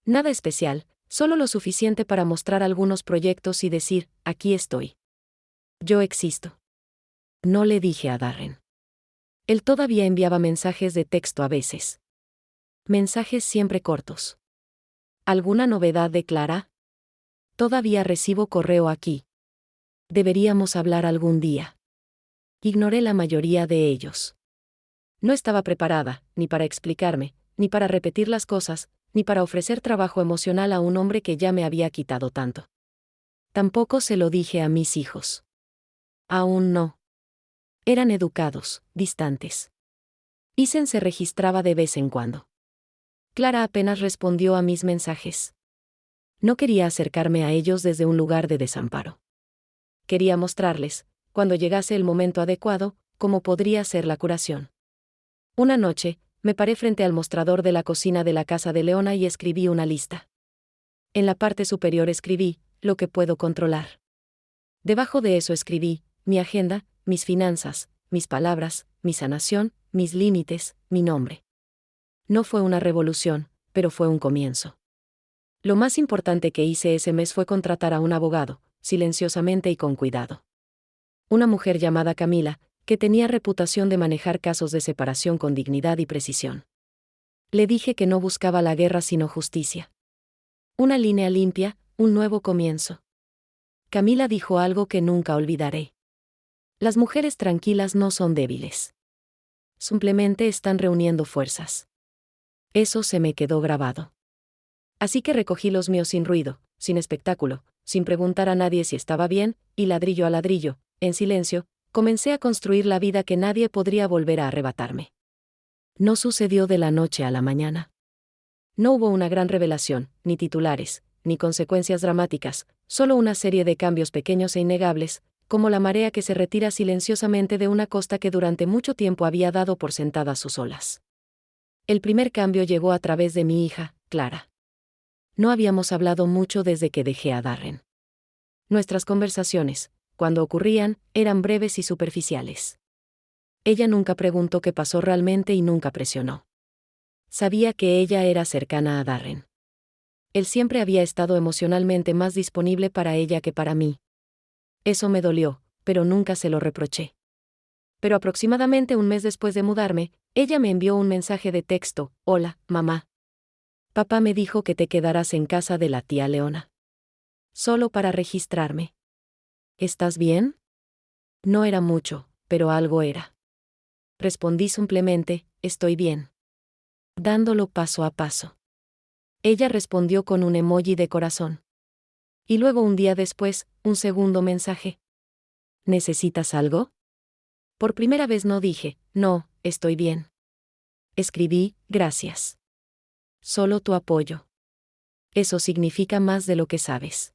[SPEAKER 1] Nada especial, solo lo suficiente para mostrar algunos proyectos y decir, aquí estoy. Yo existo. No le dije a Darren. Él todavía enviaba mensajes de texto a veces. Mensajes siempre cortos. ¿Alguna novedad de Clara? Todavía recibo correo aquí. Deberíamos hablar algún día. Ignoré la mayoría de ellos. No estaba preparada, ni para explicarme, ni para repetir las cosas, ni para ofrecer trabajo emocional a un hombre que ya me había quitado tanto. Tampoco se lo dije a mis hijos. Aún no. Eran educados, distantes. Isen se registraba de vez en cuando. Clara apenas respondió a mis mensajes. No quería acercarme a ellos desde un lugar de desamparo. Quería mostrarles, cuando llegase el momento adecuado, cómo podría ser la curación. Una noche, me paré frente al mostrador de la cocina de la casa de Leona y escribí una lista. En la parte superior escribí, lo que puedo controlar. Debajo de eso escribí, mi agenda, mis finanzas, mis palabras, mi sanación, mis límites, mi nombre. No fue una revolución, pero fue un comienzo. Lo más importante que hice ese mes fue contratar a un abogado, silenciosamente y con cuidado. Una mujer llamada Camila, que tenía reputación de manejar casos de separación con dignidad y precisión. Le dije que no buscaba la guerra sino justicia. Una línea limpia, un nuevo comienzo. Camila dijo algo que nunca olvidaré. Las mujeres tranquilas no son débiles. Simplemente están reuniendo fuerzas. Eso se me quedó grabado. Así que recogí los míos sin ruido, sin espectáculo, sin preguntar a nadie si estaba bien, y ladrillo a ladrillo, en silencio, comencé a construir la vida que nadie podría volver a arrebatarme. No sucedió de la noche a la mañana. No hubo una gran revelación, ni titulares, ni consecuencias dramáticas, solo una serie de cambios pequeños e innegables, como la marea que se retira silenciosamente de una costa que durante mucho tiempo había dado por sentada sus olas. El primer cambio llegó a través de mi hija, Clara. No habíamos hablado mucho desde que dejé a Darren. Nuestras conversaciones, cuando ocurrían, eran breves y superficiales. Ella nunca preguntó qué pasó realmente y nunca presionó. Sabía que ella era cercana a Darren. Él siempre había estado emocionalmente más disponible para ella que para mí. Eso me dolió, pero nunca se lo reproché. Pero aproximadamente un mes después de mudarme, ella me envió un mensaje de texto: hola, mamá. Papá me dijo que te quedarás en casa de la tía Leona. Solo para registrarme. ¿Estás bien? No era mucho, pero algo era. Respondí simplemente, estoy bien. Dándolo paso a paso. Ella respondió con un emoji de corazón. Y luego un día después, un segundo mensaje. ¿Necesitas algo? Por primera vez no dije, no, estoy bien. Escribí, gracias. Solo tu apoyo. Eso significa más de lo que sabes.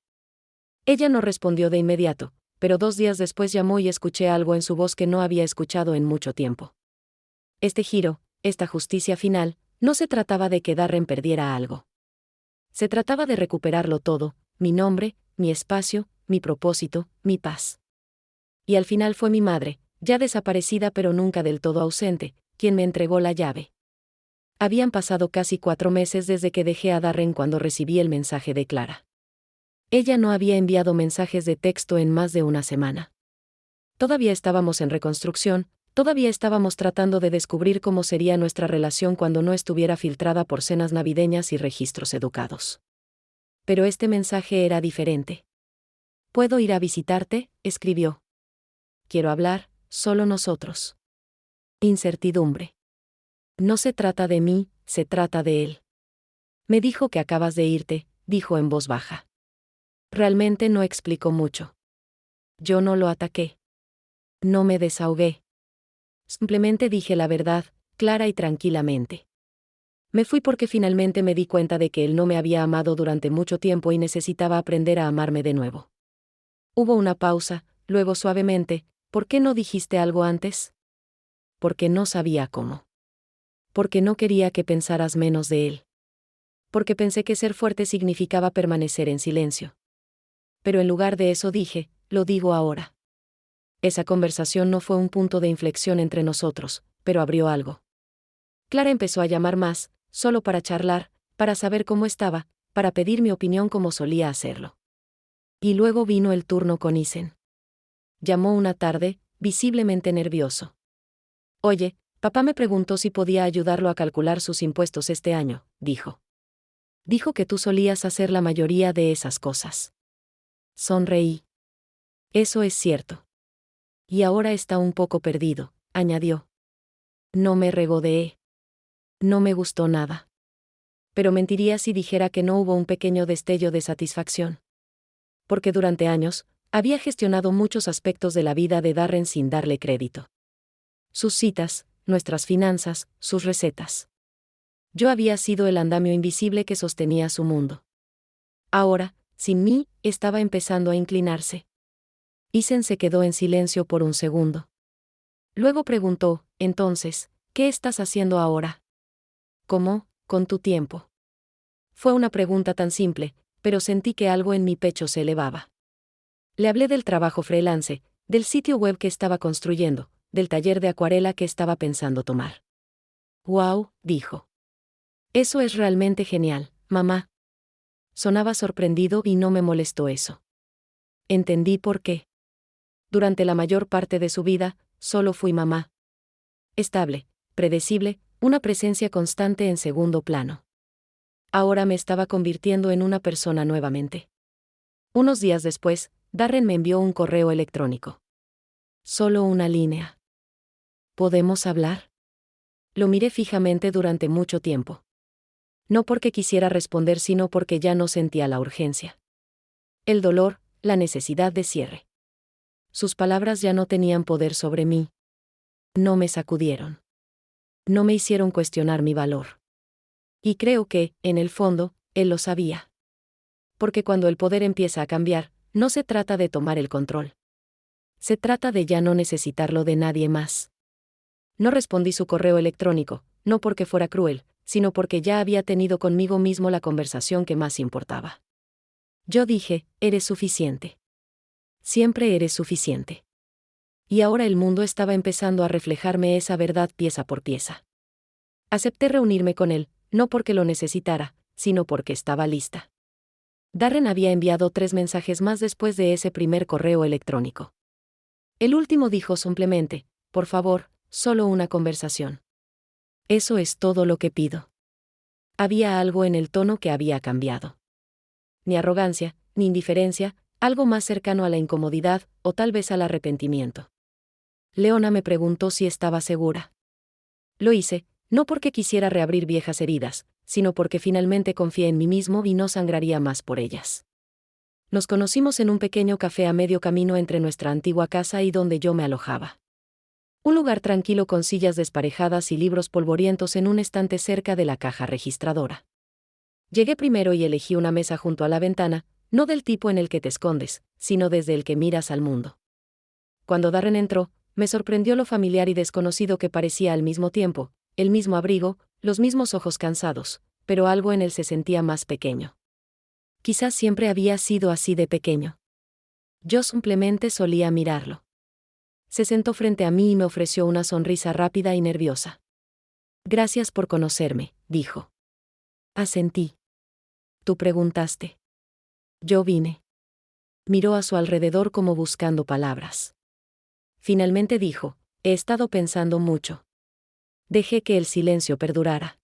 [SPEAKER 1] Ella no respondió de inmediato, pero 2 días después llamó y escuché algo en su voz que no había escuchado en mucho tiempo. Este giro, esta justicia final, no se trataba de que Darren perdiera algo. Se trataba de recuperarlo todo, mi nombre, mi espacio, mi propósito, mi paz. Y al final fue mi madre, ya desaparecida pero nunca del todo ausente, quien me entregó la llave. Habían pasado casi 4 meses desde que dejé a Darren cuando recibí el mensaje de Clara. Ella no había enviado mensajes de texto en más de una semana. Todavía estábamos en reconstrucción, todavía estábamos tratando de descubrir cómo sería nuestra relación cuando no estuviera filtrada por cenas navideñas y registros educados. Pero este mensaje era diferente. ¿Puedo ir a visitarte?, escribió. Quiero hablar, solo nosotros. Incertidumbre. No se trata de mí, se trata de él. Me dijo que acabas de irte, dijo en voz baja. Realmente no explicó mucho. Yo no lo ataqué. No me desahogué. Simplemente dije la verdad, clara y tranquilamente. Me fui porque finalmente me di cuenta de que él no me había amado durante mucho tiempo y necesitaba aprender a amarme de nuevo. Hubo una pausa, luego suavemente, ¿por qué no dijiste algo antes? Porque no sabía cómo. Porque no quería que pensaras menos de él. Porque pensé que ser fuerte significaba permanecer en silencio. Pero en lugar de eso dije, lo digo ahora. Esa conversación no fue un punto de inflexión entre nosotros, pero abrió algo. Clara empezó a llamar más, solo para charlar, para saber cómo estaba, para pedir mi opinión como solía hacerlo. Y luego vino el turno con Isen. Llamó una tarde, visiblemente nervioso. Oye, papá me preguntó si podía ayudarlo a calcular sus impuestos este año, dijo. Dijo que tú solías hacer la mayoría de esas cosas. Sonreí. Eso es cierto. Y ahora está un poco perdido, añadió. No me regodeé. No me gustó nada. Pero mentiría si dijera que no hubo un pequeño destello de satisfacción. Porque durante años, había gestionado muchos aspectos de la vida de Darren sin darle crédito. Sus citas, nuestras finanzas, sus recetas. Yo había sido el andamio invisible que sostenía su mundo. Ahora, sin mí, estaba empezando a inclinarse. Isen se quedó en silencio por un segundo. Luego preguntó, entonces, ¿qué estás haciendo ahora? ¿Cómo, con tu tiempo? Fue una pregunta tan simple, pero sentí que algo en mi pecho se elevaba. Le hablé del trabajo freelance, del sitio web que estaba construyendo, del taller de acuarela que estaba pensando tomar. «Wow», dijo. «Eso es realmente genial, mamá». Sonaba sorprendido y no me molestó eso. Entendí por qué. Durante la mayor parte de su vida, solo fui mamá. Estable, predecible, una presencia constante en segundo plano. Ahora me estaba convirtiendo en una persona nuevamente. Unos días después, Darren me envió un correo electrónico. Solo una línea. ¿Podemos hablar? Lo miré fijamente durante mucho tiempo. No porque quisiera responder, sino porque ya no sentía la urgencia. El dolor, la necesidad de cierre. Sus palabras ya no tenían poder sobre mí. No me sacudieron. No me hicieron cuestionar mi valor. Y creo que, en el fondo, él lo sabía. Porque cuando el poder empieza a cambiar, no se trata de tomar el control. Se trata de ya no necesitarlo de nadie más. No respondí su correo electrónico, no porque fuera cruel, sino porque ya había tenido conmigo mismo la conversación que más importaba. Yo dije, eres suficiente. Siempre eres suficiente. Y ahora el mundo estaba empezando a reflejarme esa verdad pieza por pieza. Acepté reunirme con él, no porque lo necesitara, sino porque estaba lista. Darren había enviado 3 mensajes más después de ese primer correo electrónico. El último dijo simplemente, por favor, solo una conversación. Eso es todo lo que pido. Había algo en el tono que había cambiado. Ni arrogancia, ni indiferencia, algo más cercano a la incomodidad, o tal vez al arrepentimiento. Leona me preguntó si estaba segura. Lo hice, no porque quisiera reabrir viejas heridas, sino porque finalmente confié en mí mismo y no sangraría más por ellas. Nos conocimos en un pequeño café a medio camino entre nuestra antigua casa y donde yo me alojaba. Un lugar tranquilo con sillas desparejadas y libros polvorientos en un estante cerca de la caja registradora. Llegué primero y elegí una mesa junto a la ventana, no del tipo en el que te escondes, sino desde el que miras al mundo. Cuando Darren entró, me sorprendió lo familiar y desconocido que parecía al mismo tiempo, el mismo abrigo, los mismos ojos cansados, pero algo en él se sentía más pequeño. Quizás siempre había sido así de pequeño. Yo simplemente solía mirarlo. Se sentó frente a mí y me ofreció una sonrisa rápida y nerviosa. Gracias por conocerme, dijo. Asentí. Tú preguntaste. Yo vine. Miró a su alrededor como buscando palabras. Finalmente dijo, he estado pensando mucho. Dejé que el silencio perdurara.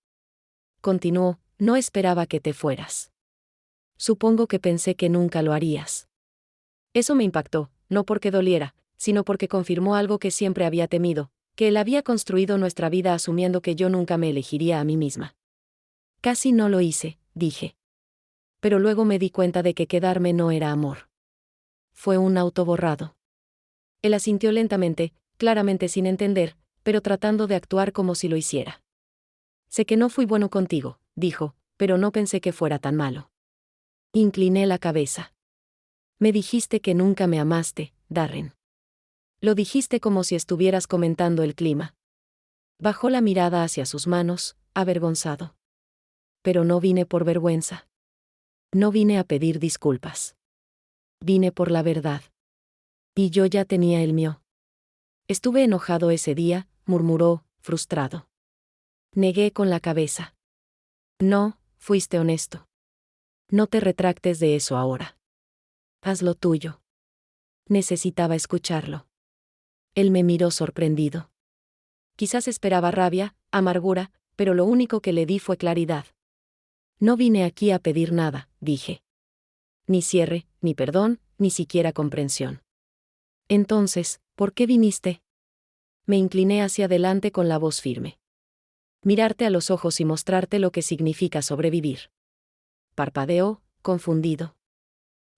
[SPEAKER 1] Continuó, no esperaba que te fueras. Supongo que pensé que nunca lo harías. Eso me impactó, no porque doliera, sino porque confirmó algo que siempre había temido, que él había construido nuestra vida asumiendo que yo nunca me elegiría a mí misma. Casi no lo hice, dije. Pero luego me di cuenta de que quedarme no era amor. Fue un autoborrado. Él asintió lentamente, claramente sin entender, pero tratando de actuar como si lo hiciera. Sé que no fui bueno contigo, dijo, pero no pensé que fuera tan malo. Incliné la cabeza. Me dijiste que nunca me amaste, Darren. Lo dijiste como si estuvieras comentando el clima. Bajó la mirada hacia sus manos, avergonzado. Pero no vine por vergüenza. No vine a pedir disculpas. Vine por la verdad. Y yo ya tenía el mío. Estuve enojado ese día, murmuró, frustrado. Negué con la cabeza. No, fuiste honesto. No te retractes de eso ahora. Haz lo tuyo. Necesitaba escucharlo. Él me miró sorprendido. Quizás esperaba rabia, amargura, pero lo único que le di fue claridad. No vine aquí a pedir nada, dije. Ni cierre, ni perdón, ni siquiera comprensión. Entonces, ¿por qué viniste? Me incliné hacia adelante con la voz firme. Mirarte a los ojos y mostrarte lo que significa sobrevivir. Parpadeó, confundido.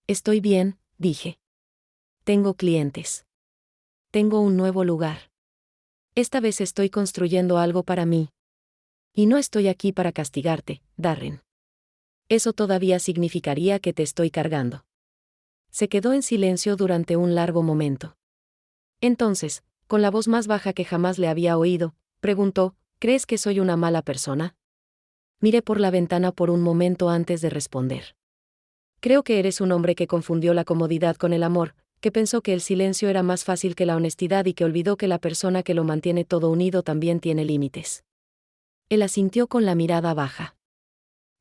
[SPEAKER 1] Estoy bien, dije. Tengo clientes. Tengo un nuevo lugar. Esta vez estoy construyendo algo para mí. Y no estoy aquí para castigarte, Darren. Eso todavía significaría que te estoy cargando. Se quedó en silencio durante un largo momento. Entonces, con la voz más baja que jamás le había oído, preguntó, ¿crees que soy una mala persona? Miré por la ventana por un momento antes de responder. Creo que eres un hombre que confundió la comodidad con el amor, que pensó que el silencio era más fácil que la honestidad y que olvidó que la persona que lo mantiene todo unido también tiene límites. Él asintió con la mirada baja.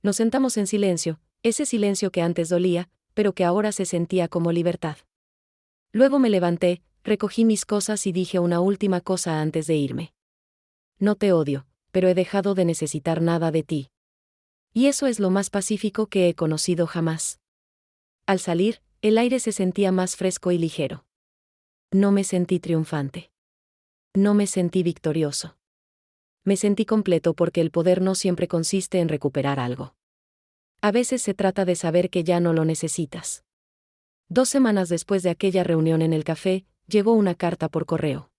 [SPEAKER 1] Nos sentamos en silencio, ese silencio que antes dolía, pero que ahora se sentía como libertad. Luego me levanté, recogí mis cosas y dije una última cosa antes de irme. No te odio, pero he dejado de necesitar nada de ti. Y eso es lo más pacífico que he conocido jamás. Al salir, el aire se sentía más fresco y ligero. No me sentí triunfante. No me sentí victorioso. Me sentí completo porque el poder no siempre consiste en recuperar algo. A veces se trata de saber que ya no lo necesitas. 2 semanas después de aquella reunión en el café, llegó una carta por correo.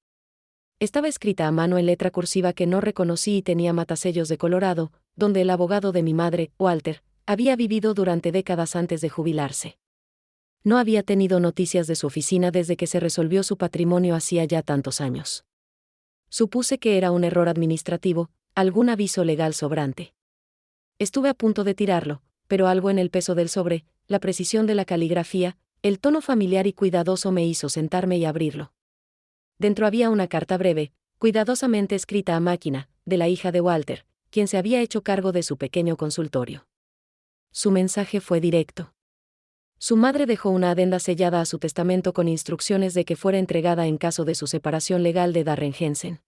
[SPEAKER 1] Estaba escrita a mano en letra cursiva que no reconocí y tenía matasellos de Colorado, donde el abogado de mi madre, Walter, había vivido durante décadas antes de jubilarse. No había tenido noticias de su oficina desde que se resolvió su patrimonio hacía ya tantos años. Supuse que era un error administrativo, algún aviso legal sobrante. Estuve a punto de tirarlo, pero algo en el peso del sobre, la precisión de la caligrafía, el tono familiar y cuidadoso me hizo sentarme y abrirlo. Dentro había una carta breve, cuidadosamente escrita a máquina, de la hija de Walter, quien se había hecho cargo de su pequeño consultorio. Su mensaje fue directo. Su madre dejó una adenda sellada a su testamento con instrucciones de que fuera entregada en caso de su separación legal de Darren Jensen.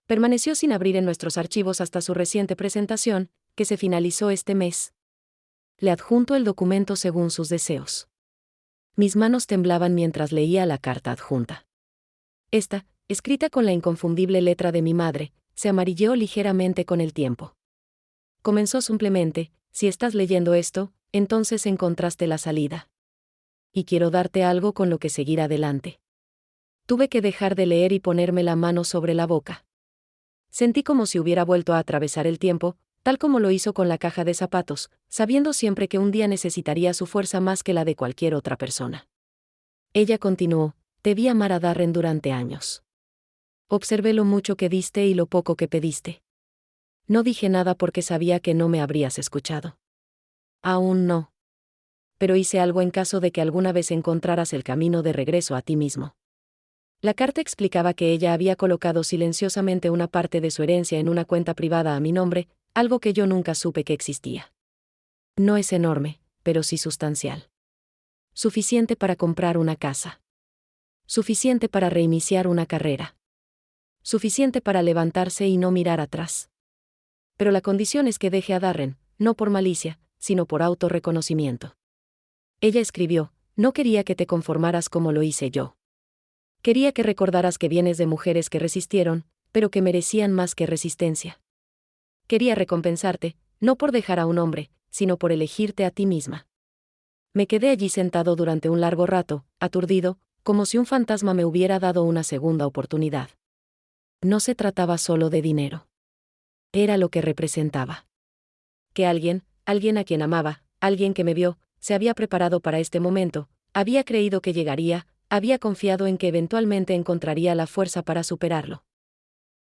[SPEAKER 1] Permaneció sin abrir en nuestros archivos hasta su reciente presentación, que se finalizó este mes. Le adjunto el documento según sus deseos. Mis manos temblaban mientras leía la carta adjunta. Esta, escrita con la inconfundible letra de mi madre, se amarilleó ligeramente con el tiempo. Comenzó simplemente: si estás leyendo esto, entonces encontraste la salida. Y quiero darte algo con lo que seguir adelante. Tuve que dejar de leer y ponerme la mano sobre la boca. Sentí como si hubiera vuelto a atravesar el tiempo, tal como lo hizo con la caja de zapatos, sabiendo siempre que un día necesitaría su fuerza más que la de cualquier otra persona. Ella continuó: te vi amar a Darren durante años. Observé lo mucho que diste y lo poco que pediste. No dije nada porque sabía que no me habrías escuchado. Aún no. Pero hice algo en caso de que alguna vez encontraras el camino de regreso a ti mismo. La carta explicaba que ella había colocado silenciosamente una parte de su herencia en una cuenta privada a mi nombre, algo que yo nunca supe que existía. No es enorme, pero sí sustancial. Suficiente para comprar una casa. Suficiente para reiniciar una carrera. Suficiente para levantarse y no mirar atrás. Pero la condición es que deje a Darren, no por malicia, sino por autorreconocimiento. Ella escribió: no quería que te conformaras como lo hice yo. Quería que recordaras que vienes de mujeres que resistieron, pero que merecían más que resistencia. Quería recompensarte, no por dejar a un hombre, sino por elegirte a ti misma. Me quedé allí sentado durante un largo rato, aturdido, como si un fantasma me hubiera dado una segunda oportunidad. No se trataba solo de dinero. Era lo que representaba. Que alguien a quien amaba, alguien que me vio, se había preparado para este momento, había creído que llegaría, había confiado en que eventualmente encontraría la fuerza para superarlo.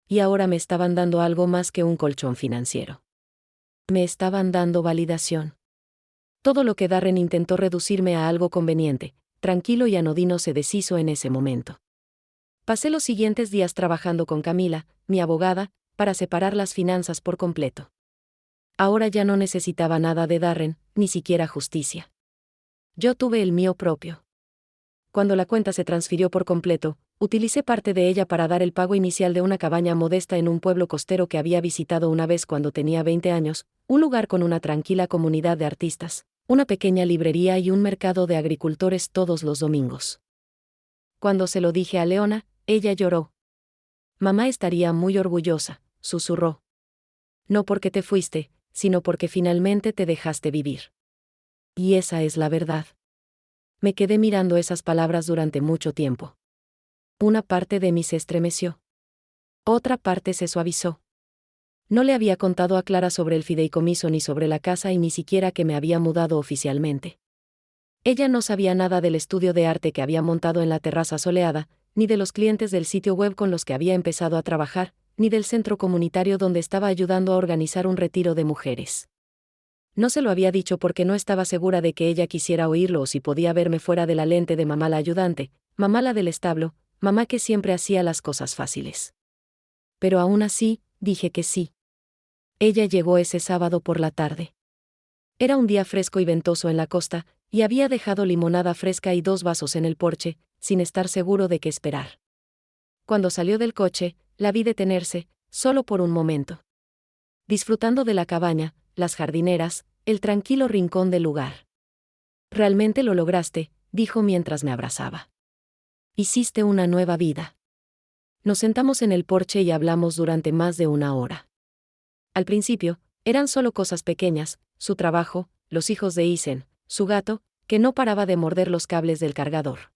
[SPEAKER 1] Y ahora me estaban dando algo más que un colchón financiero. Me estaban dando validación. Todo lo que Darren intentó reducirme a algo conveniente, tranquilo y anodino se deshizo en ese momento. Pasé los siguientes días trabajando con Camila, mi abogada, para separar las finanzas por completo. Ahora ya no necesitaba nada de Darren, ni siquiera justicia. Yo tuve el mío propio. Cuando la cuenta se transfirió por completo, utilicé parte de ella para dar el pago inicial de una cabaña modesta en un pueblo costero que había visitado una vez cuando tenía 20 años, un lugar con una tranquila comunidad de artistas, una pequeña librería y un mercado de agricultores todos los domingos. Cuando se lo dije a Leona, ella lloró. Mamá estaría muy orgullosa, susurró. No porque te fuiste, sino porque finalmente te dejaste vivir. Y esa es la verdad. Me quedé mirando esas palabras durante mucho tiempo. Una parte de mí se estremeció. Otra parte se suavizó. No le había contado a Clara sobre el fideicomiso ni sobre la casa y ni siquiera que me había mudado oficialmente. Ella no sabía nada del estudio de arte que había montado en la terraza soleada, ni de los clientes del sitio web con los que había empezado a trabajar, ni del centro comunitario donde estaba ayudando a organizar un retiro de mujeres. No se lo había dicho porque no estaba segura de que ella quisiera oírlo o si podía verme fuera de la lente de mamá la ayudante, mamá la del establo, mamá que siempre hacía las cosas fáciles. Pero aún así, dije que sí. Ella llegó ese sábado por la tarde. Era un día fresco y ventoso en la costa, y había dejado limonada fresca y 2 vasos en el porche, sin estar seguro de qué esperar. Cuando salió del coche, la vi detenerse, solo por un momento. Disfrutando de la cabaña, las jardineras, el tranquilo rincón del lugar. Realmente lo lograste, dijo mientras me abrazaba. Hiciste una nueva vida. Nos sentamos en el porche y hablamos durante más de 1 hora. Al principio, eran solo cosas pequeñas, su trabajo, los hijos de Isen, su gato, que no paraba de morder los cables del cargador.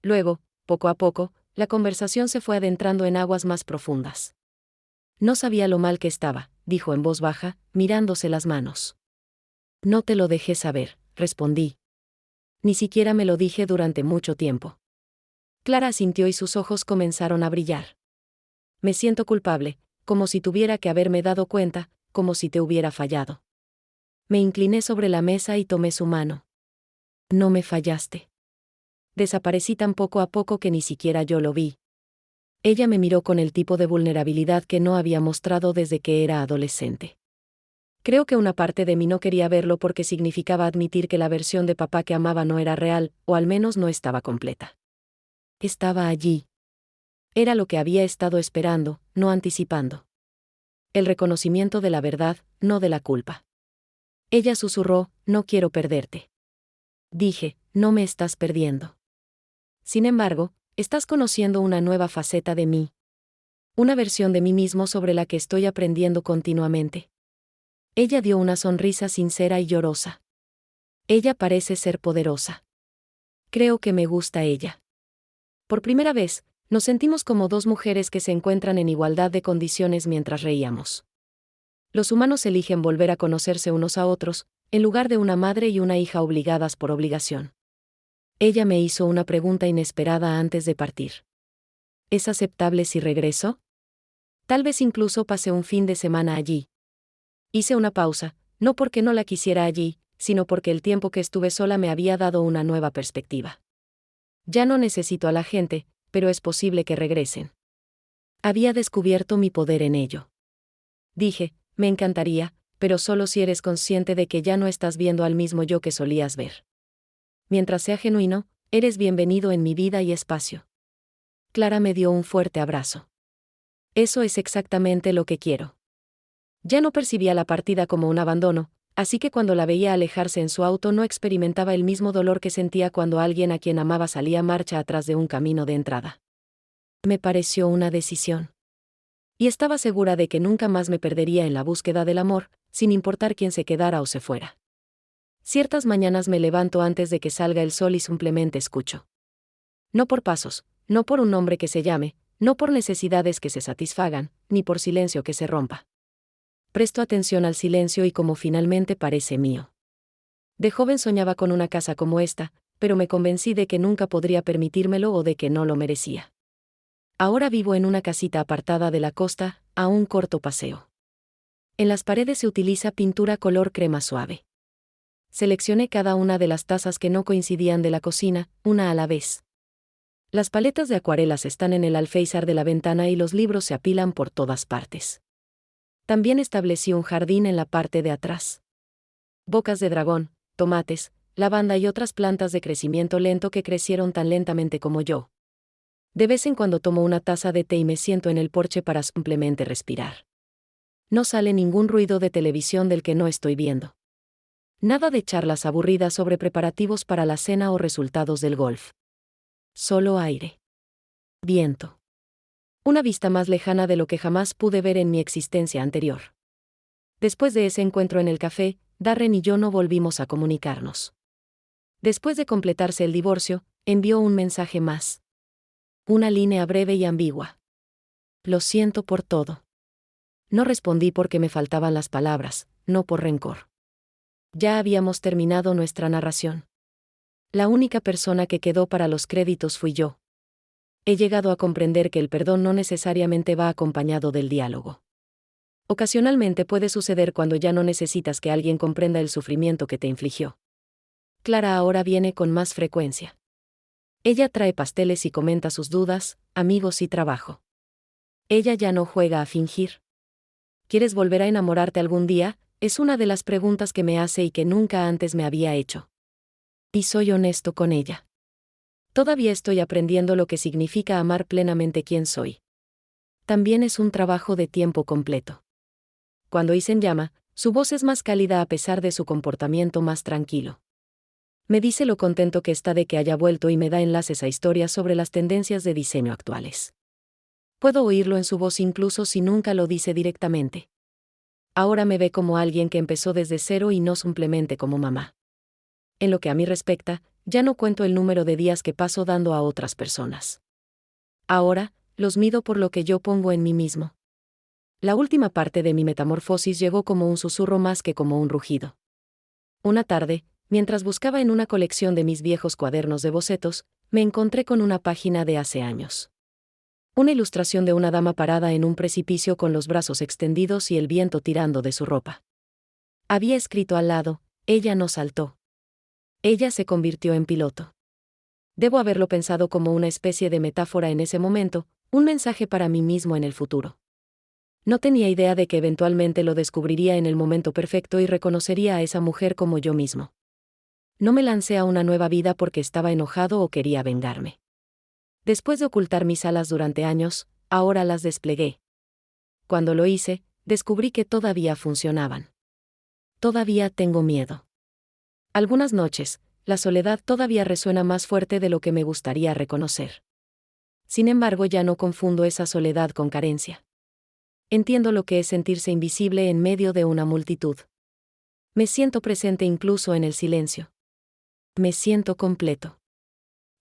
[SPEAKER 1] Luego, poco a poco, la conversación se fue adentrando en aguas más profundas. No sabía lo mal que estaba, dijo en voz baja, mirándose las manos. No te lo dejé saber, respondí. Ni siquiera me lo dije durante mucho tiempo. Clara asintió y sus ojos comenzaron a brillar. Me siento culpable, como si tuviera que haberme dado cuenta, como si te hubiera fallado. Me incliné sobre la mesa y tomé su mano. No me fallaste. Desaparecí tan poco a poco que ni siquiera yo lo vi. Ella me miró con el tipo de vulnerabilidad que no había mostrado desde que era adolescente. Creo que una parte de mí no quería verlo porque significaba admitir que la versión de papá que amaba no era real, o al menos no estaba completa. Estaba allí. Era lo que había estado esperando, no anticipando. El reconocimiento de la verdad, no de la culpa. Ella susurró: no quiero perderte. Dije: no me estás perdiendo. Sin embargo, estás conociendo una nueva faceta de mí. Una versión de mí mismo sobre la que estoy aprendiendo continuamente. Ella dio una sonrisa sincera y llorosa. Ella parece ser poderosa. Creo que me gusta ella. Por primera vez, nos sentimos como dos mujeres que se encuentran en igualdad de condiciones mientras reíamos. Los humanos eligen volver a conocerse unos a otros, en lugar de una madre y una hija obligadas por obligación. Ella me hizo una pregunta inesperada antes de partir. ¿Es aceptable si regreso? Tal vez incluso pase un fin de semana allí. Hice una pausa, no porque no la quisiera allí, sino porque el tiempo que estuve sola me había dado una nueva perspectiva. Ya no necesito a la gente, pero es posible que regresen. Había descubierto mi poder en ello. Dije, me encantaría, pero solo si eres consciente de que ya no estás viendo al mismo yo que solías ver. Mientras sea genuino, eres bienvenido en mi vida y espacio. Clara me dio un fuerte abrazo. Eso es exactamente lo que quiero. Ya no percibía la partida como un abandono, así que cuando la veía alejarse en su auto no experimentaba el mismo dolor que sentía cuando alguien a quien amaba salía marcha atrás de un camino de entrada. Me pareció una decisión. Y estaba segura de que nunca más me perdería en la búsqueda del amor, sin importar quién se quedara o se fuera. Ciertas mañanas me levanto antes de que salga el sol y simplemente escucho. No por pasos, no por un nombre que se llame, no por necesidades que se satisfagan, ni por silencio que se rompa. Presto atención al silencio y como finalmente parece mío. De joven soñaba con una casa como esta, pero me convencí de que nunca podría permitírmelo o de que no lo merecía. Ahora vivo en una casita apartada de la costa, a un corto paseo. En las paredes se utiliza pintura color crema suave. Seleccioné cada una de las tazas que no coincidían de la cocina, una a la vez. Las paletas de acuarelas están en el alféizar de la ventana y los libros se apilan por todas partes. También establecí un jardín en la parte de atrás. Bocas de dragón, tomates, lavanda y otras plantas de crecimiento lento que crecieron tan lentamente como yo. De vez en cuando tomo una taza de té y me siento en el porche para simplemente respirar. No sale ningún ruido de televisión del que no estoy viendo. Nada de charlas aburridas sobre preparativos para la cena o resultados del golf. Solo aire. Viento. Una vista más lejana de lo que jamás pude ver en mi existencia anterior. Después de ese encuentro en el café, Darren y yo no volvimos a comunicarnos. Después de completarse el divorcio, envió un mensaje más. Una línea breve y ambigua. Lo siento por todo. No respondí porque me faltaban las palabras, no por rencor. Ya habíamos terminado nuestra narración. La única persona que quedó para los créditos fui yo. He llegado a comprender que el perdón no necesariamente va acompañado del diálogo. Ocasionalmente puede suceder cuando ya no necesitas que alguien comprenda el sufrimiento que te infligió. Clara ahora viene con más frecuencia. Ella trae pasteles y comenta sus dudas, amigos y trabajo. Ella ya no juega a fingir. ¿Quieres volver a enamorarte algún día? Es una de las preguntas que me hace y que nunca antes me había hecho. Y soy honesto con ella. Todavía estoy aprendiendo lo que significa amar plenamente quien soy. También es un trabajo de tiempo completo. Cuando Isen llama, su voz es más cálida a pesar de su comportamiento más tranquilo. Me dice lo contento que está de que haya vuelto y me da enlaces a historias sobre las tendencias de diseño actuales. Puedo oírlo en su voz incluso si nunca lo dice directamente. Ahora me ve como alguien que empezó desde cero y no simplemente como mamá. En lo que a mí respecta, ya no cuento el número de días que paso dando a otras personas. Ahora, los mido por lo que yo pongo en mí mismo. La última parte de mi metamorfosis llegó como un susurro más que como un rugido. Una tarde, mientras buscaba en una colección de mis viejos cuadernos de bocetos, me encontré con una página de hace años. Una ilustración de una dama parada en un precipicio con los brazos extendidos y el viento tirando de su ropa. Había escrito al lado, ella no saltó. Ella se convirtió en piloto. Debo haberlo pensado como una especie de metáfora en ese momento, un mensaje para mí mismo en el futuro. No tenía idea de que eventualmente lo descubriría en el momento perfecto y reconocería a esa mujer como yo mismo. No me lancé a una nueva vida porque estaba enojado o quería vengarme. Después de ocultar mis alas durante años, ahora las desplegué. Cuando lo hice, descubrí que todavía funcionaban. Todavía tengo miedo. Algunas noches, la soledad todavía resuena más fuerte de lo que me gustaría reconocer. Sin embargo, ya no confundo esa soledad con carencia. Entiendo lo que es sentirse invisible en medio de una multitud. Me siento presente incluso en el silencio. Me siento completo.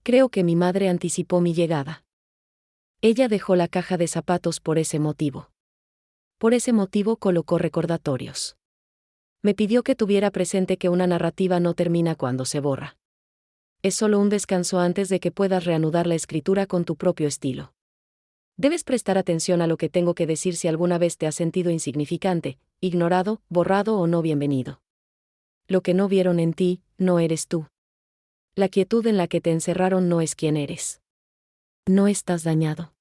[SPEAKER 1] Creo que mi madre anticipó mi llegada. Ella dejó la caja de zapatos por ese motivo. Por ese motivo colocó recordatorios. Me pidió que tuviera presente que una narrativa no termina cuando se borra. Es solo un descanso antes de que puedas reanudar la escritura con tu propio estilo. Debes prestar atención a lo que tengo que decir si alguna vez te has sentido insignificante, ignorado, borrado o no bienvenido. Lo que no vieron en ti, no eres tú. La quietud en la que te encerraron no es quien eres. No estás dañado.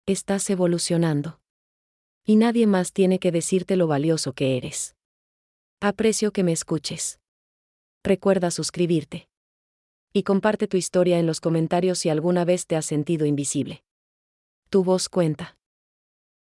[SPEAKER 1] Estás evolucionando. Y nadie más tiene que decirte lo valioso que eres. Aprecio que me escuches. Recuerda suscribirte. Y comparte tu historia en los comentarios si alguna vez te has sentido invisible. Tu voz cuenta.